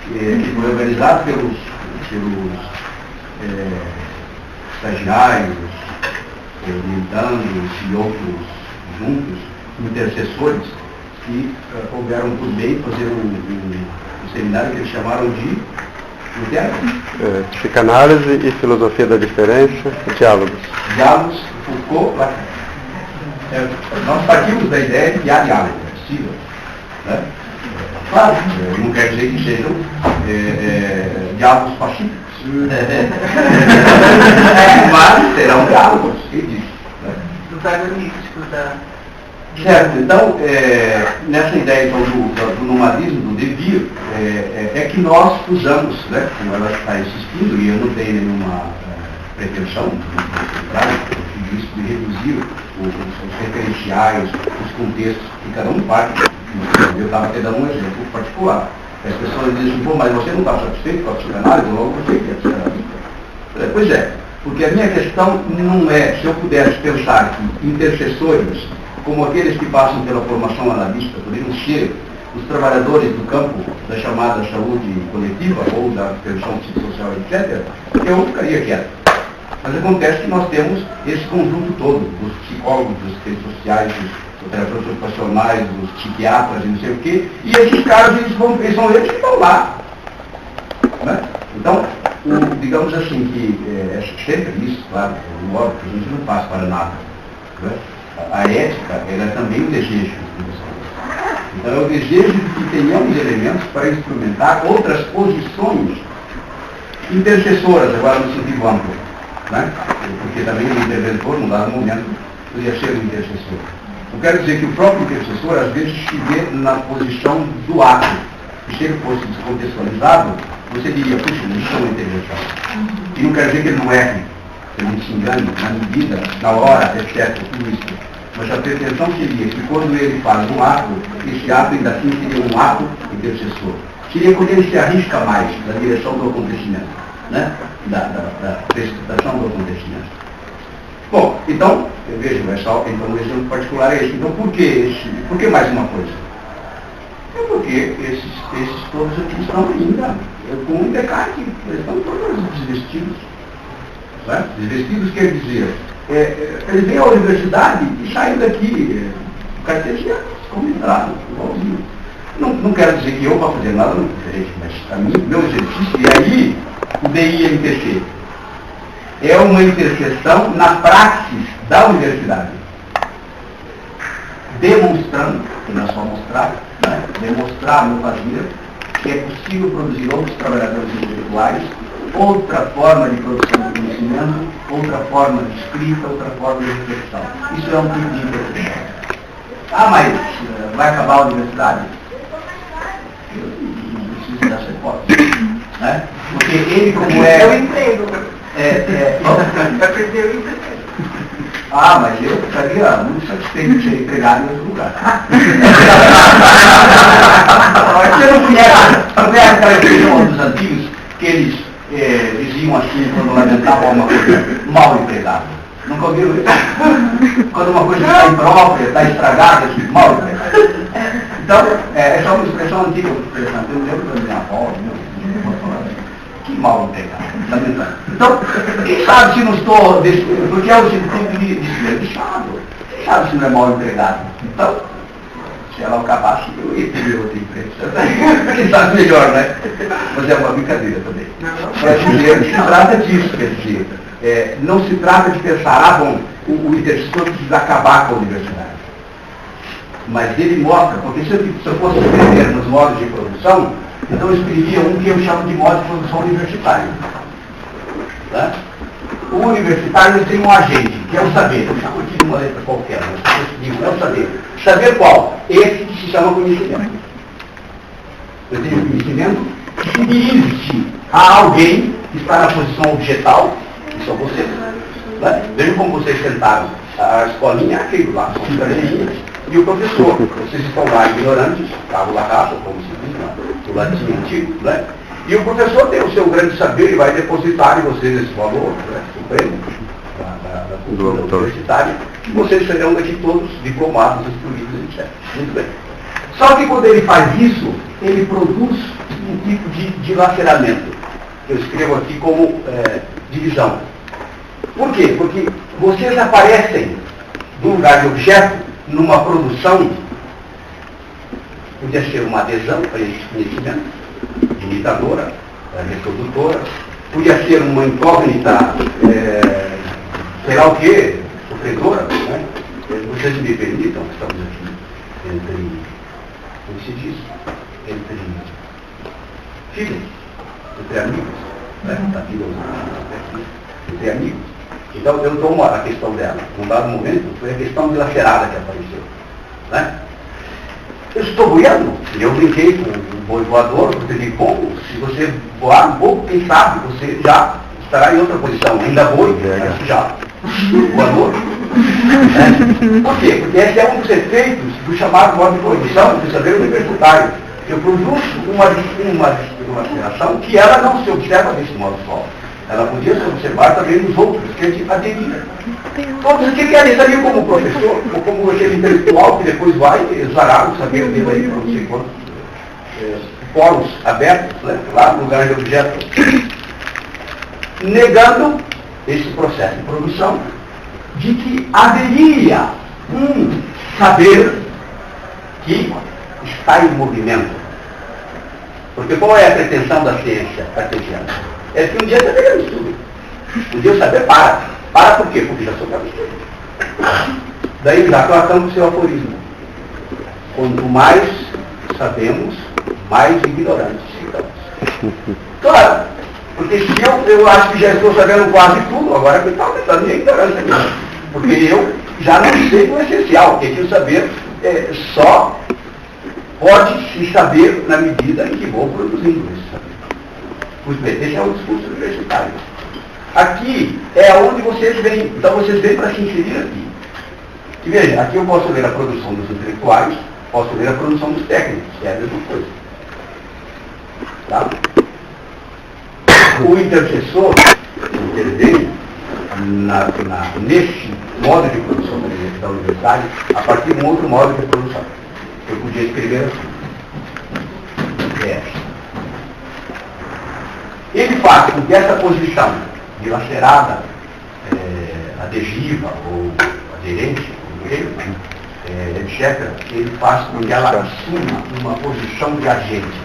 que foi organizado pelos estagiários, militantes e outros juntos, intercessores, que houveram por bem fazer um seminário que eles chamaram de psicanálise e filosofia da diferença, diálogos. Diálogos, Foucault, Lacan. Nós partimos da ideia de que há diálogo, é possível. Né? Claro, não quer dizer que sejam diálogos pacíficos. Mas serão diálogos, quem disse? Dos agonísticos da... Certo, então, nessa ideia então, do nomadismo, do devir, é que nós usamos, né, como ela está insistindo, e eu não tenho nenhuma pretensão, de reduzir os referenciais, os contextos que cada um parte. Eu estava até dando um exemplo particular. As pessoas dizem, bom, mas você não está satisfeito com a psicanálise, logo você que é psicanalista. Pois é, porque a minha questão não é, se eu pudesse pensar que intercessores, como aqueles que passam pela formação analista, poderiam ser os trabalhadores do campo da chamada saúde coletiva ou da pensão psicossocial, etc., eu ficaria quieto. Mas acontece que nós temos esse conjunto todo, dos psicólogos, dos assistentes sociais, dos terapeutas ocupacionais, dos psiquiatras e não sei o quê, e esses caras, são eles que estão lá. Né? Então, digamos assim, que é sempre isso, claro, óbvio que a gente não passa para nada. Né? A ética, ela é também um desejo. Então, é o desejo de que tenhamos elementos para instrumentar outras posições intercessoras, agora no sentido amplo. Né? Porque também o interventor, num dado momento, poderia ser um intercessor. Eu quero dizer que o próprio intercessor, às vezes, se vê na posição do ato. E se ele fosse descontextualizado, você diria, puxa, isso é uma intervenção. E não quer dizer que ele não erre, que ele não se engane na medida, na hora, etc., tudo isso. Mas a pretensão seria que quando ele faz um ato, esse ato ainda assim seria um ato intercessor. Seria quando ele se arrisca mais na direção do acontecimento, né? Da precipitação do acontecimento. Bom, então, vejam, então o exemplo particular é esse. Então, por que mais uma coisa? É porque esses todos aqui estão ainda com um decade, eles estão todos desvestidos. Né? Desvestidos quer dizer, eles vêm à universidade e saem daqui cartesianos, como entraram, igualzinho. Não quero dizer que eu vou fazer nada diferente, mas a mim, meu exercício, e aí o DI-MPC é uma interseção na praxis da universidade, demonstrando, que não é só mostrar, né? Demonstrar no fazer que é possível produzir outros trabalhadores intelectuais, outra forma de produção de conhecimento, outra forma de escrita, outra forma de reflexão. Isso é um tipo de interseção. Ah, mas vai acabar a universidade? Eu não preciso dessa hipótese. Né? Porque ele, como é... o emprego. Vai perder o emprego. Ah, mas eu ficaria muito satisfeito de ser empregado em outro lugar. Você não conhece aquela expressão dos antigos que eles diziam assim quando lamentavam uma coisa mal empregada? Nunca ouviram isso? Quando uma coisa está imprópria, está estragada, assim, mal empregada. Então, essa é uma expressão antiga, eu lembro da minha avó, que mal empregado. Então, quem sabe se não estou, porque é o sentido de desperdiçado, quem sabe se não é mal empregado? Então, se ela acabasse, eu ia ter outro emprego. Quem sabe melhor, né? Mas é uma brincadeira também. Para dizer, se trata disso, quer dizer, não se trata de pensar, bom, o intercessor precisa acabar com a universidade. Mas ele mostra, porque se eu fosse escrever nos modos de produção, então eu escrevia um que eu chamo de modo de produção universitária. Tá? O universitário tem um agente, que é o saber. Eu chamo aqui de uma letra qualquer, mas eu digo, é o saber. Saber qual? Esse que se chama conhecimento. Eu tenho conhecimento que se dirige a alguém que está na posição objetal, que são vocês. Né? Vejam como vocês sentaram. A escolinha é aquilo lá, são carreirinhas. E o professor, vocês estão lá ignorantes, cabo da raça, como se diz, né? O latim antigo, né? E o professor tem o seu grande saber e vai depositar em vocês esse valor, né? Supremo, da cultura universitária, e vocês serão daqui todos diplomados, instruídos, etc. Muito bem. Só que quando ele faz isso, ele produz um tipo de dilaceramento, que eu escrevo aqui como divisão. Por quê? Porque vocês aparecem no lugar de objeto, numa produção, podia ser uma adesão para esse conhecimento, imitadora, reprodutora, podia ser uma incógnita, sei lá o quê, sofredora, né? Vocês me permitam, estamos aqui entre, como se diz, entre filhos, entre amigos, né? Entre amigos. Então eu tomo a questão dela. Num dado momento, foi a questão dilacerada que apareceu. Né? Eu estou boiando, e eu brinquei com o boi voador, porque eu digo, bom, se você voar um pouco, quem sabe, você já estará em outra posição. Ainda boi, mas já voador. Né? Por quê? Porque esse é um dos efeitos do chamado modo de produção do saber universitário. Eu produzo uma aspiração que ela não se observa desse modo só. Ela podia se observar também nos outros, que a gente aderia. Todos que querem saber como professor, ou como aquele intelectual que depois vai exarar o saber dele aí para não sei quantos polos abertos, né, lá no lugar de objeto, negando esse processo de produção de que haveria um saber que está em movimento. Porque qual é a pretensão da ciência cartesiana? É que um dia saberemos tudo. Um dia o saber para. Para por quê? Porque já soubemos tudo. Daí já Platão com seu aforismo. Quanto mais sabemos, mais ignorantes ficamos. Claro, porque se eu acho que já estou sabendo quase tudo, agora que está aumentando a minha ignorância mesmo. Porque eu já não sei o essencial, que o saber só pode se saber na medida em que vou produzindo esse saber. Pois bem, esse é o discurso universitário. Aqui é onde vocês vêm. Então vocês vêm para se inserir aqui. E veja, aqui eu posso ler a produção dos intelectuais, posso ler a produção dos técnicos, que é a mesma coisa. Tá? O intercessor, o intervém nesse modo de produção da universidade, a partir de um outro modo de produção. Eu podia escrever assim. Ele faz com que essa posição dilacerada, adesiva ou aderente, etc., ele faz com que ela assuma uma posição de agente.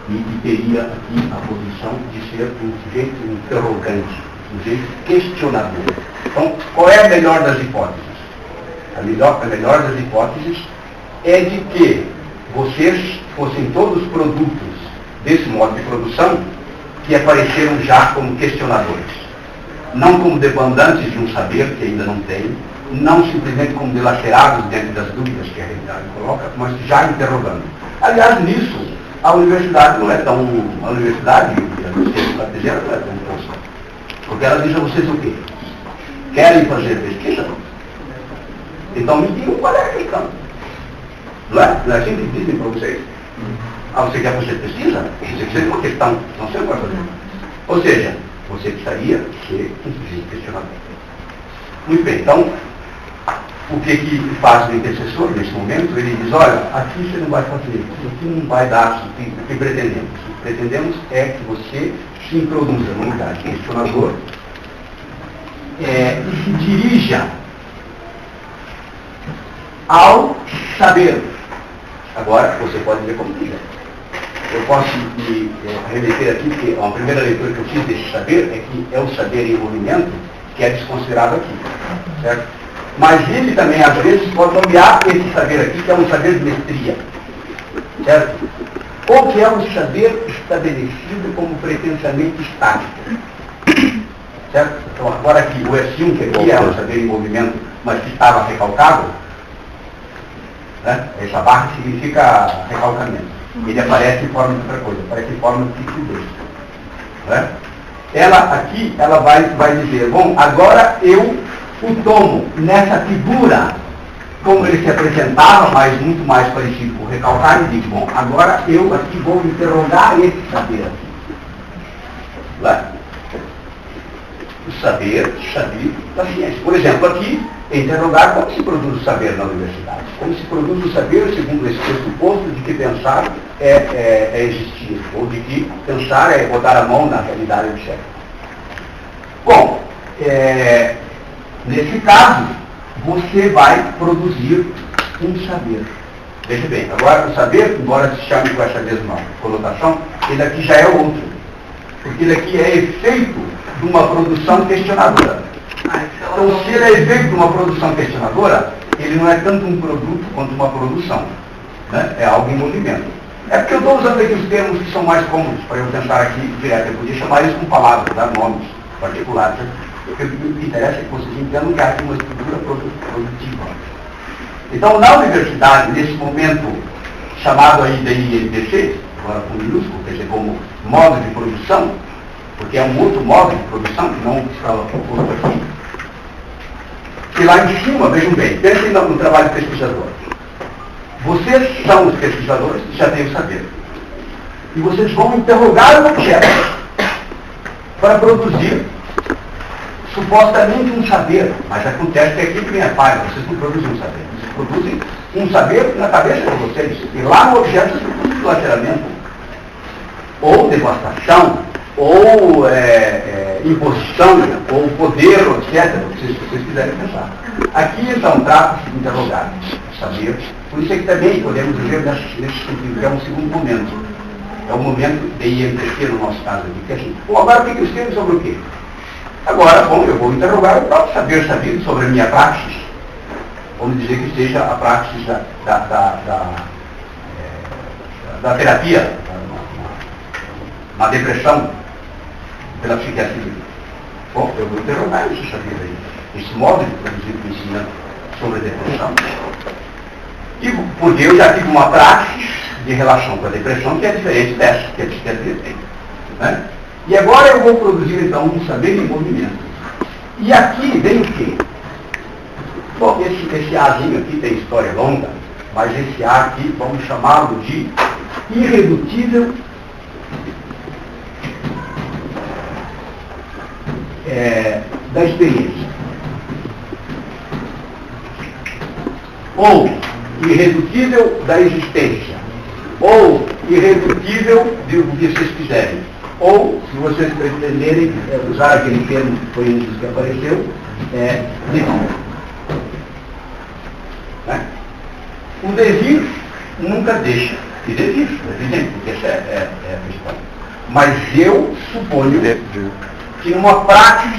E que teria aqui a posição de ser um sujeito interrogante, um sujeito questionador. Então, qual é a melhor das hipóteses? A melhor das hipóteses é de que vocês fossem todos produtos desse modo de produção que apareceram já como questionadores. Não como demandantes de um saber que ainda não tem, não simplesmente como dilacerados dentro das dúvidas que a realidade coloca, mas já interrogando. Aliás, nisso, a universidade não é tão... A universidade e a ciência cartesiana não é tão tosca. Porque ela diz a vocês o quê? Querem fazer pesquisa? Então me digam qual é aquele campo. Não é? Não é assim que dizem para vocês? Ah, você quer fazer pesquisa? Você precisa de uma questão, não sei qual é fazer. Ou seja, você precisaria ser um sujeito questionador. Muito bem, então, o que faz o intercessor nesse momento? Ele diz, olha, aqui você não vai fazer, isso aqui não vai dar o que pretendemos. O que pretendemos é que você se introduza no lugar de questionador e se dirija ao saber. Agora, você pode ver como quiser. Eu posso me remeter aqui, porque a primeira leitura que eu fiz desse saber é que é o saber em movimento que é desconsiderado aqui. Certo? Mas ele também, às vezes, pode nomear esse saber aqui, que é um saber de mestria. Certo? Ou que é um saber estabelecido como pretensamente estático. Certo? Então, agora aqui, o S1, que aqui é um saber em movimento, mas que estava recalcado, né? Essa barra significa recalcamento. Ele aparece em forma de outra coisa, aparece em forma de fixidez. Né? Ela aqui, ela vai dizer, bom, agora eu o tomo nessa figura, como ele se apresentava, mas muito mais parecido com o recalcar, e digo, bom, agora eu aqui vou interrogar esse saber aqui. Né? O saber da ciência. Por exemplo, aqui, interrogar como se produz o saber na universidade. Como se produz o saber segundo esse pressuposto de que pensar é existir, ou de que pensar é botar a mão na realidade, etc. Bom, nesse caso, você vai produzir um saber. Veja bem, agora o saber, embora se chame com essa mesma conotação, ele aqui já é outro. Porque ele aqui é efeito de uma produção questionadora. Então, se ele é efeito de uma produção questionadora, ele não é tanto um produto quanto uma produção. né? É algo em movimento. É porque eu estou usando aqui os termos que são mais cômodos para eu tentar aqui direto. Eu podia chamar isso com palavras, dar nomes particulares. Porque o que interessa é que vocês entendam que há aqui uma estrutura produtiva. Então, na universidade, nesse momento chamado aí de INPC, agora com minúsculo, quer dizer, como modo de produção, porque é um outro modo de produção que não estava proposto aqui, que lá em cima, vejam bem, pensem no trabalho pesquisador. Vocês são os pesquisadores que já têm o saber. E vocês vão interrogar o objeto para produzir supostamente um saber. Mas acontece que aqui vem a falha, vocês não produzem um saber. Vocês produzem um saber na cabeça de vocês. E lá no objeto vocês produzem dilaceramento, ou devastação, ou imposição, ou poder, etc. Se vocês quiserem pensar. Aqui então trata-se de interrogar, saber. Por isso é que também podemos dizer nesse sentido, que é um segundo momento. É o momento de INPC no nosso caso aqui. Que é assim, agora o que eu escrevo sobre o quê? Agora, bom, eu vou interrogar o próprio saber sabido sobre a minha praxis. Vamos dizer que seja a praxis da terapia, uma depressão pela psiquiatria. Bom, eu vou interrogar esse saber aí, esse modo de produzir conhecimento sobre a depressão. E porque eu já tive uma praxis de relação com a depressão que é diferente dessa que a psiquiatria tem. Né? E agora eu vou produzir então um saber em movimento. E aqui vem o quê? Bom, esse Azinho aqui tem história longa, mas esse A aqui, vamos chamá-lo de irredutível da experiência. Ou irredutível da existência. Ou irredutível do que vocês quiserem. Ou, se vocês pretenderem usar aquele termo que foi um dos que apareceu, devir. Né? O devir nunca deixa de devir, evidente, porque essa é a questão. Mas eu suponho que numa prática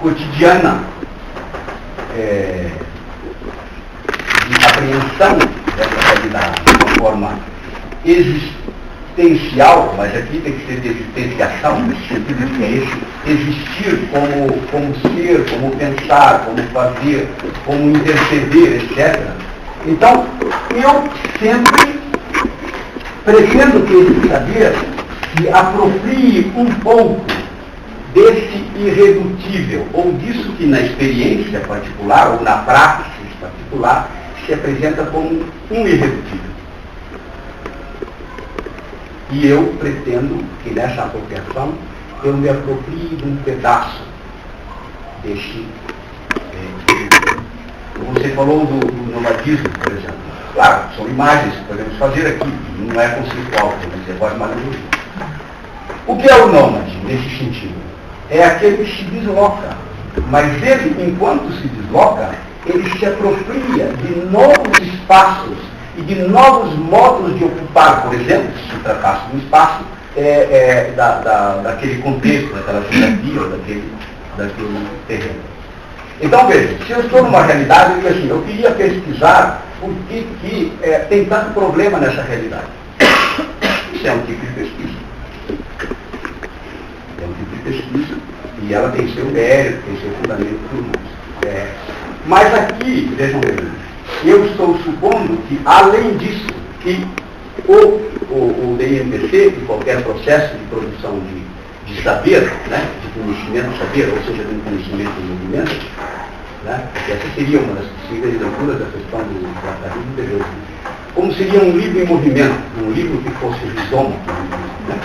cotidiana de apreensão dessa realidade de uma forma existencial, mas aqui tem que ser de existenciação, nesse sentido que é esse existir como ser, como pensar, como fazer, como interceder, etc. Então, eu sempre pretendo que esse saber se aproprie um pouco desse irredutível, ou disso que na experiência particular, ou na prática particular, se apresenta como um irredutível. E eu pretendo que nessa apropriação eu me aproprie de um pedaço deste você falou do nomadismo, por exemplo. Claro, são imagens que podemos fazer aqui, não é conceitual, você pode manejar. O que é o nômade nesse sentido? É aquele que se desloca, mas ele, enquanto se desloca, ele se apropria de novos espaços e de novos modos de ocupar, por exemplo, se tratasse de um espaço, daquele contexto, daquela geografia ou daquele terreno. Então, veja, se eu estou numa realidade, eu digo assim, eu queria pesquisar por que tem tanto problema nessa realidade. Isso é um tipo de pesquisa. É um tipo de pesquisa e ela tem seu mérito, tem seu fundamento e tudo mais. Mas aqui, vejam bem, eu estou supondo que, além disso, que o DIMPC, de qualquer processo de produção de saber, né, de conhecimento saber, ou seja, de um conhecimento em movimento, né, essa seria uma das possíveis leituras da questão do tratarismo interior. Como seria um livro em movimento, um livro que fosse rizoma, né?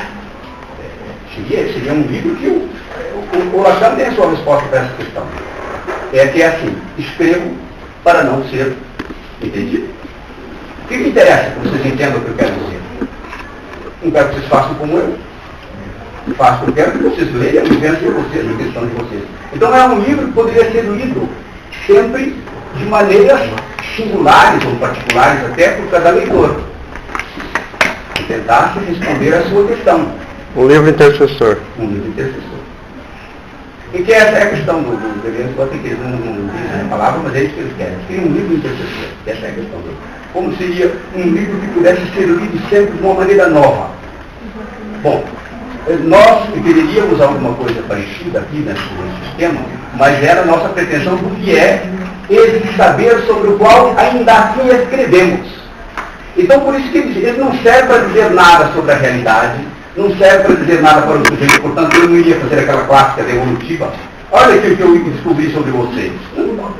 Seria um livro que o Lacan tem a sua resposta para essa questão. Que é assim, escrevo para não ser entendido. O que interessa que vocês entendam o que eu quero dizer? Não quero que vocês façam como eu. Faço o que eu quero que vocês leiam e pensem em vocês, na questão de vocês. Então é um livro que poderia ser lido sempre de maneiras singulares ou particulares até por cada leitor. E tentasse responder a sua questão. Um livro intercessor. Um livro intercessor. E que essa é a questão do evento, pode ter que eles não dizem a palavra, mas é isso que eles querem. Eles querem um livro intercessor. Essa é a questão dele. como seria um livro que pudesse ser lido sempre de uma maneira nova. Bom, nós quereríamos alguma coisa parecida aqui nesse sistema, mas era a nossa pretensão do que é esse saber sobre o qual ainda assim escrevemos. Então, por isso que ele não serve para dizer nada sobre a realidade, não serve para dizer nada para o sujeito, portanto, eu não iria fazer aquela clássica devolutiva. Olha aquilo que eu descobri sobre vocês.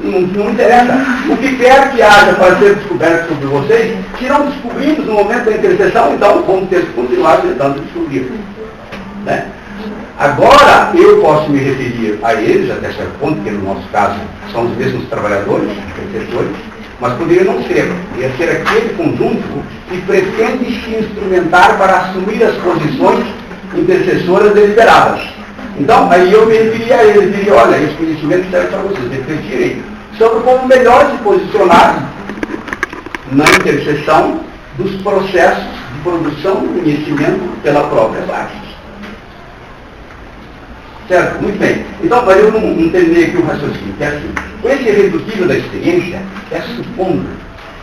Não interessa. O que quer que haja para ser descoberto sobre vocês, se não descobrimos no momento da interseção, então vamos ter que continuar tentando descobrir. Né? Agora, eu posso me referir a eles, até certo ponto, que no nosso caso são os mesmos trabalhadores, intercessores, mas poderia não ser. Poderia ser aquele conjunto que pretende se instrumentar para assumir as posições intercessoras deliberadas. Então, aí eu me referia a eles, diria, olha, esse conhecimento serve para vocês refletirem sobre como melhor se posicionar na interseção dos processos de produção do conhecimento pela própria arte. Certo? Muito bem. Então, mas eu não terminei aqui o raciocínio, que é assim, esse irredutível da experiência é supondo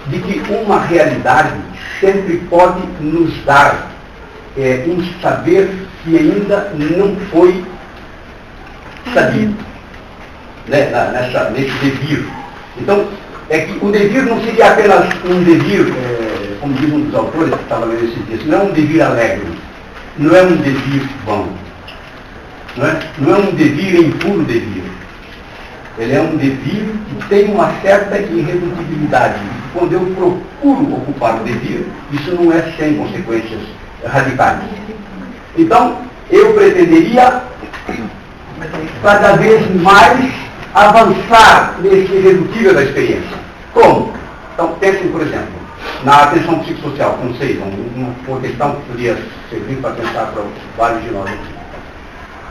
de que uma realidade sempre pode nos dar um saber que ainda não foi sabido, né? Nesse devir. Então, é que o devir não seria apenas um devir, como diz um dos autores que estava lendo esse texto, não é um devir alegre, não é um devir vão, não é um devir em puro devir. Ele é um devir que tem uma certa irredutibilidade. Quando eu procuro ocupar o devir, isso não é sem consequências radicais. Então, eu pretenderia cada vez mais avançar nesse irredutível da experiência. Como? Então, pensem, por exemplo, na atenção psicossocial, não sei, uma questão que poderia servir para pensar para vários de nós aqui.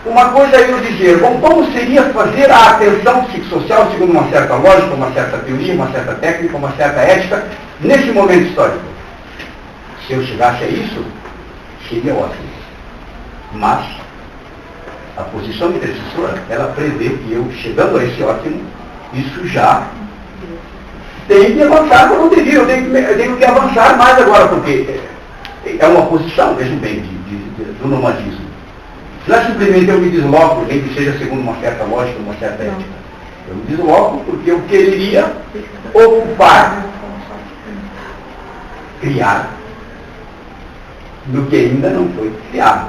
Uma coisa é eu dizer, bom, como seria fazer a atenção psicossocial segundo uma certa lógica, uma certa teoria, uma certa técnica, uma certa ética, nesse momento histórico? Se eu chegasse a isso, seria ótimo. Mas a posição intercessora, ela prevê que eu, chegando a esse ótimo, isso já tem que avançar como eu devia. Eu tenho que avançar mais agora, porque é uma posição, vejam bem, do nomadismo. Não é simplesmente eu me desloco, nem que seja segundo uma certa lógica, uma certa ética. Eu me desloco porque eu quereria ocupar, criar, no que ainda não foi criado.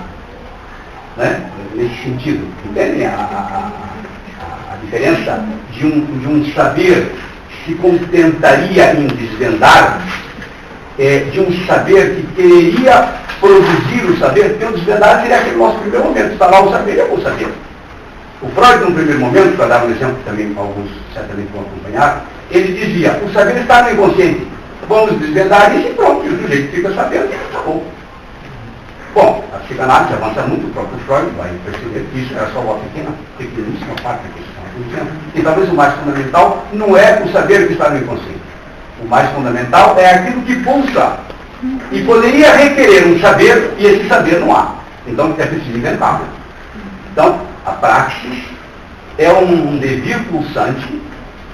Né? Nesse sentido, entendem a diferença de um saber que se contentaria em desvendar, de um saber que quereria produzir o saber, porque o desvendar seria aquele nosso primeiro momento, está lá o saber e eu vou saber. O Freud, no primeiro momento, para dar um exemplo que também alguns certamente vão acompanhar, ele dizia, o saber está no inconsciente, vamos desvendar isso e pronto, e o sujeito fica sabendo e acabou. Bom, a psicanálise avança muito, o próprio Freud vai perceber que isso era só uma pequeníssima parte da questão. E talvez o mais fundamental não é o saber que está no inconsciente. O mais fundamental é aquilo que pulsa. E poderia requerer um saber, e esse saber não há. Então é preciso inventar. Então, a praxis é um devir pulsante,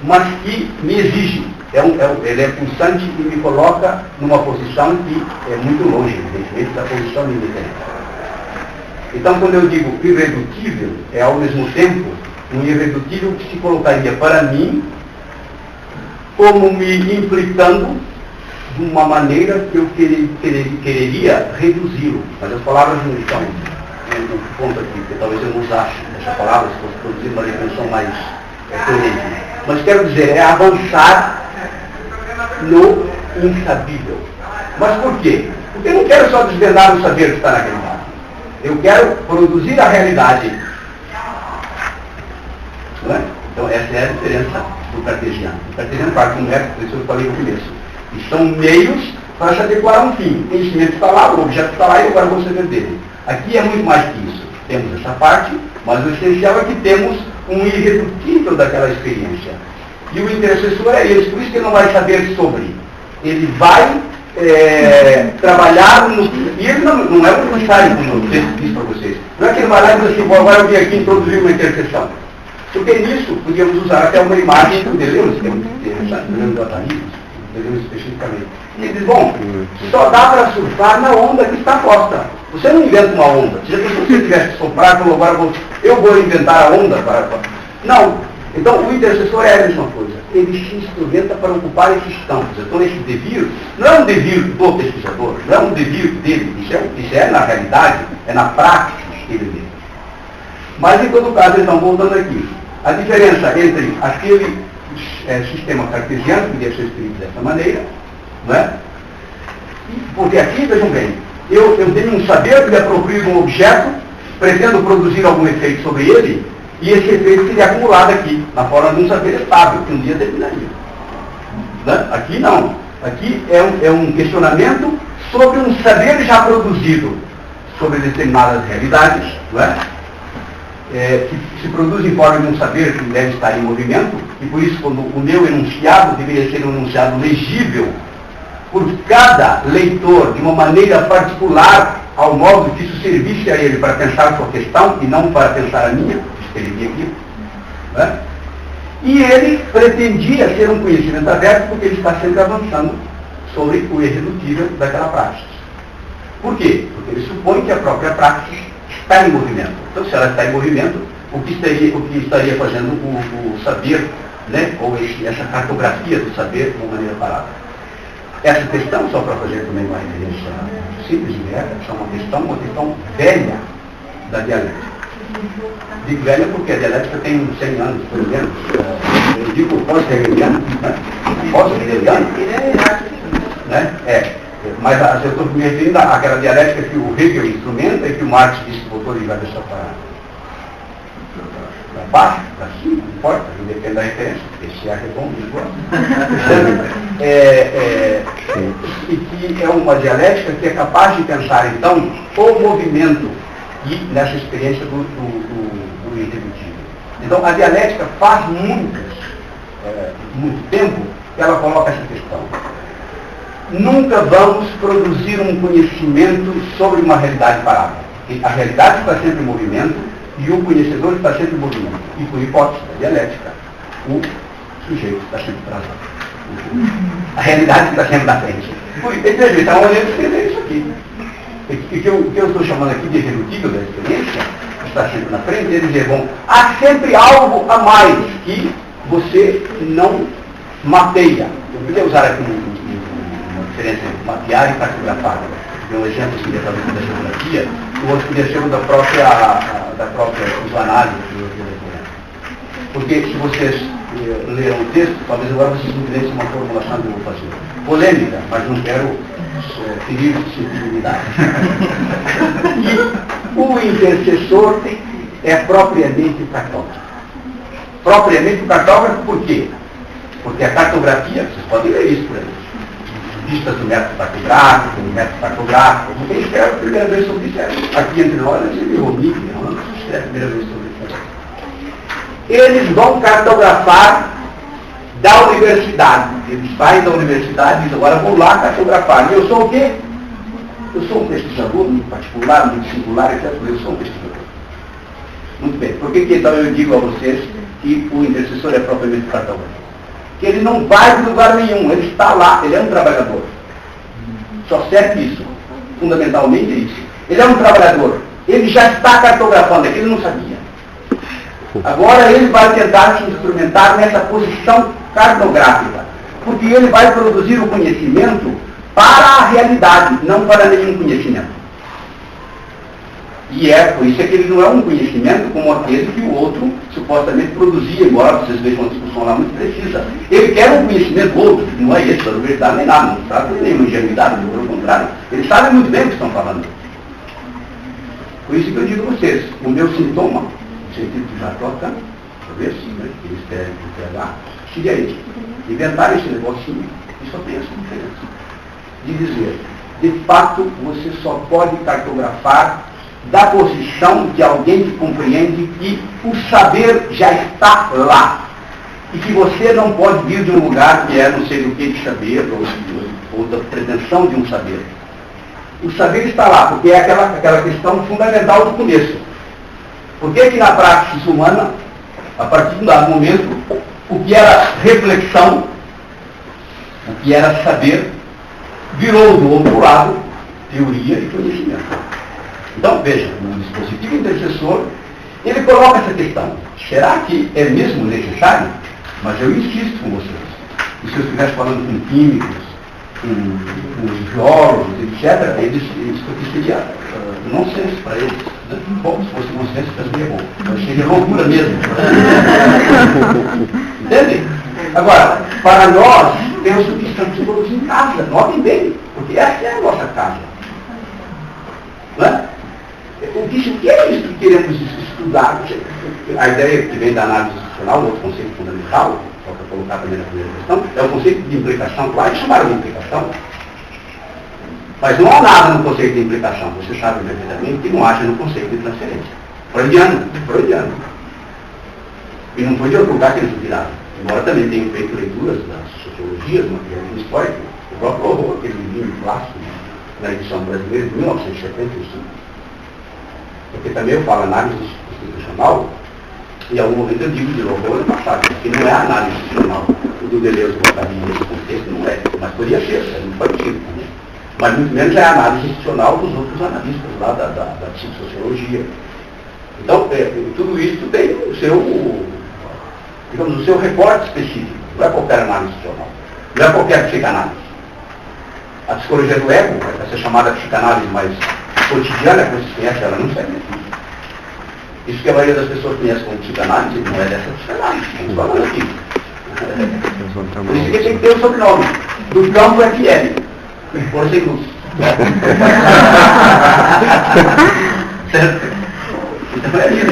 mas que me exige. Ele é pulsante e me coloca numa posição que é muito longe, evidentemente, da posição indiferente. Então, quando eu digo irredutível, é ao mesmo tempo um irredutível que se colocaria para mim como me implicando de uma maneira que eu quereria reduzi-lo. Mas as palavras não estão no ponto aqui, porque talvez eu não usasse essa palavra se fosse produzir uma definição mais coerente. Mas quero dizer, é avançar no insabível. Mas por quê? Porque eu não quero só desvendar o saber que está na realidade. Eu quero produzir a realidade. Não é? Então essa é a diferença do cartesiano. O cartesiano parte de um método, por isso eu falei no começo. E são meios para se adequar a um fim. O conhecimento está lá, o objeto está lá e agora vou saber dele. Aqui é muito mais que isso. Temos essa parte, mas o essencial é que temos um irredutível daquela experiência. E o intercessor é esse, por isso que ele não vai saber sobre. Ele vai trabalhar no... E ele não é um ensaio, como eu disse para vocês. Não é que ele vai lá e diz assim, bom, agora eu vim aqui introduzir uma intercessão. Porque nisso podíamos usar até uma imagem do Deleuze, que é muito interessante, do ataísmo, Deleuze especificamente. E diz, bom, só dá para surfar na onda que está posta. Você não inventa uma onda. Se você tivesse que soprar, falou, agora eu vou inventar a onda para... Não. Então o intercessor é a mesma coisa. Ele se instrumenta para ocupar esses campos. Então esse devir não é um devir do pesquisador, não é um devir dele. Isso é na realidade, é na prática que ele vê. Mas em todo caso, então, voltando aqui, a diferença entre aquele sistema cartesiano, que deve ser escrito dessa maneira, não é? Porque aqui, vejam bem, eu tenho um saber que me aproprio de um objeto, pretendo produzir algum efeito sobre ele, e esse efeito seria acumulado aqui, na forma de um saber estável, que um dia terminaria. Né? Aqui não. Aqui é um questionamento sobre um saber já produzido sobre determinadas realidades, não é? Que se produz em forma de um saber que deve estar em movimento, e por isso quando o meu enunciado deveria ser um enunciado legível por cada leitor de uma maneira particular, ao modo que isso servisse a ele para pensar a sua questão e não para pensar a minha, escrevi aqui, né? E ele pretendia ser um conhecimento aberto porque ele está sempre avançando sobre o irredutível daquela prática. Por quê? Porque ele supõe que a própria prática está em movimento. Então, se ela está em movimento, o que estaria fazendo o saber, né? Ou essa cartografia do saber de uma maneira parada. Essa questão, só para fazer também uma referência simples e direta, é uma questão velha da dialética. Digo velha porque a dialética tem 100 anos, pelo menos. Eu digo pós-hegeliano, né? Pós-hegeliano, né? Mas eu estou me referindo àquela dialética que o Hegel instrumenta e que o Marx disse que botou e vai deixar para baixo, para cima, não importa, depende da referência, porque se é redondo, não importa. E que é uma dialética que é capaz de pensar, então, o movimento e nessa experiência do irredutível. Então, a dialética faz muito tempo que ela coloca essa questão. Nunca vamos produzir um conhecimento sobre uma realidade parada. A realidade está sempre em movimento e o conhecedor está sempre em movimento. E por hipótese da dialética, o sujeito está sempre atrasado. A realidade está sempre na frente. Então, olhando escrever isso aqui. E que eu estou chamando aqui de irredutível da experiência, que está sempre na frente, eles dizer, bom, há sempre algo a mais que você não mapeia. Eu podia usar aqui uma diferença entre mapear e cartografar. Um exemplo seria talvez da geografia, o outro poderia ser da própria usuanálise. Porque se vocês leram o texto, talvez agora vocês me dessem uma formulação que eu vou fazer. Polêmica, mas não quero ferir sensibilidade. E o intercessor é propriamente o cartógrafo. Propriamente o cartógrafo por quê? Porque a cartografia, vocês podem ler isso por aí, vistas do método cartográfico, do método cartográfico, quem escreve a primeira vez sobre isso aqui entre nós, é sempre Romig, não escreve a primeira vez sobre isso. Eles vão cartografar da universidade. Eles saem da universidade e dizem, agora vou lá cartografar. E eu sou o quê? Eu sou um pesquisador, muito particular, muito singular, etc. Eu sou um pesquisador. Muito bem. Por que então eu digo a vocês que o intercessor é propriamente cartógrafo? Que ele não vai de lugar nenhum, ele está lá, ele é um trabalhador. Só serve isso. Fundamentalmente é isso. Ele é um trabalhador. Ele já está cartografando, é que ele não sabia. Agora ele vai tentar se instrumentar nessa posição cartográfica, porque ele vai produzir o conhecimento para a realidade, não para nenhum conhecimento. E por isso é que ele não é um conhecimento como aquele que o outro supostamente produzia, embora vocês vejam uma discussão lá muito precisa. Ele quer um conhecimento outro, que não é esse, da universidade nem nada, não se trata de nenhuma ingenuidade, pelo contrário. Eles sabem muito bem o que estão falando. Por isso que eu digo a vocês, o meu sintoma, no sentido que já toca, talvez, né, que eles querem entregar, seria esse. Inventar esse negocinho, e só tem essa diferença. De dizer, de fato, você só pode cartografar da posição de alguém que compreende que o saber já está lá. E que você não pode vir de um lugar que é não sei do que de saber, ou da pretensão de um saber. O saber está lá, porque é aquela questão fundamental do começo. Por que na prática humana, a partir de um dado momento, o que era reflexão, o que era saber, virou do outro lado teoria e conhecimento. Então, veja, o dispositivo intercessor, ele coloca essa questão. Será que é mesmo necessário? Mas eu insisto com vocês. E se eu estivesse falando com químicos, com geólogos, etc., isso aqui seria nonsense para eles. Né? Bom, se fosse nonsense, seria bom. Mas seria loucura mesmo. Entendem? Agora, para nós, penso que estamos todos em casa. Notem bem, porque essa é a nossa casa. Não é? O que é isso que queremos estudar? A ideia que vem da análise institucional, outro conceito fundamental, só para colocar também na primeira questão, é o conceito de implicação. Claro, chamaram de implicação. Mas não há nada no conceito de implicação. Você sabe perfeitamente que não acha no conceito de transferência. Freudiano. E não foi de outro lugar que eles tiraram. Embora também tenham feito leituras das sociologias, do materialismo histórico, o próprio horror, aquele livro clássico na edição brasileira de 1975. Porque também eu falo análise institucional, e em algum momento eu digo de horror no passado, que não é análise institucional. O do Deleuze colocaria nesse contexto, não é. Mas poderia ser, não pode ser. Né? Mas muito menos é a análise institucional dos outros analistas lá da psicossociologia. Então, tudo isso tem o seu, digamos, o seu recorte específico. Não é qualquer análise institucional. Não é qualquer psicanálise. A psicologia do ego, essa chamada psicanálise mais cotidiana que vocês conhecem, ela não serve aqui. Isso que a maioria das pessoas conhece como psicanálise, não é dessa psicanálise. Estamos falando aqui. Por isso que tem que ter o sobrenome. Do campo é que é. Por sem luz. Certo? Então é isso.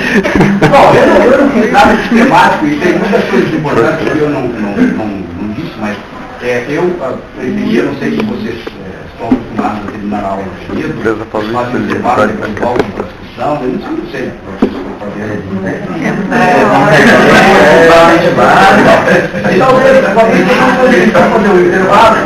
Bom, eu não fiz nada sistemático e tem muitas coisas importantes que eu não disse, mas eu preferia, não sei se vocês estão acostumados a terminar a aula de medo, fazem um debate, depois voltam para a discussão, eu não sei. Então, talvez tenham que fazer um intervalo.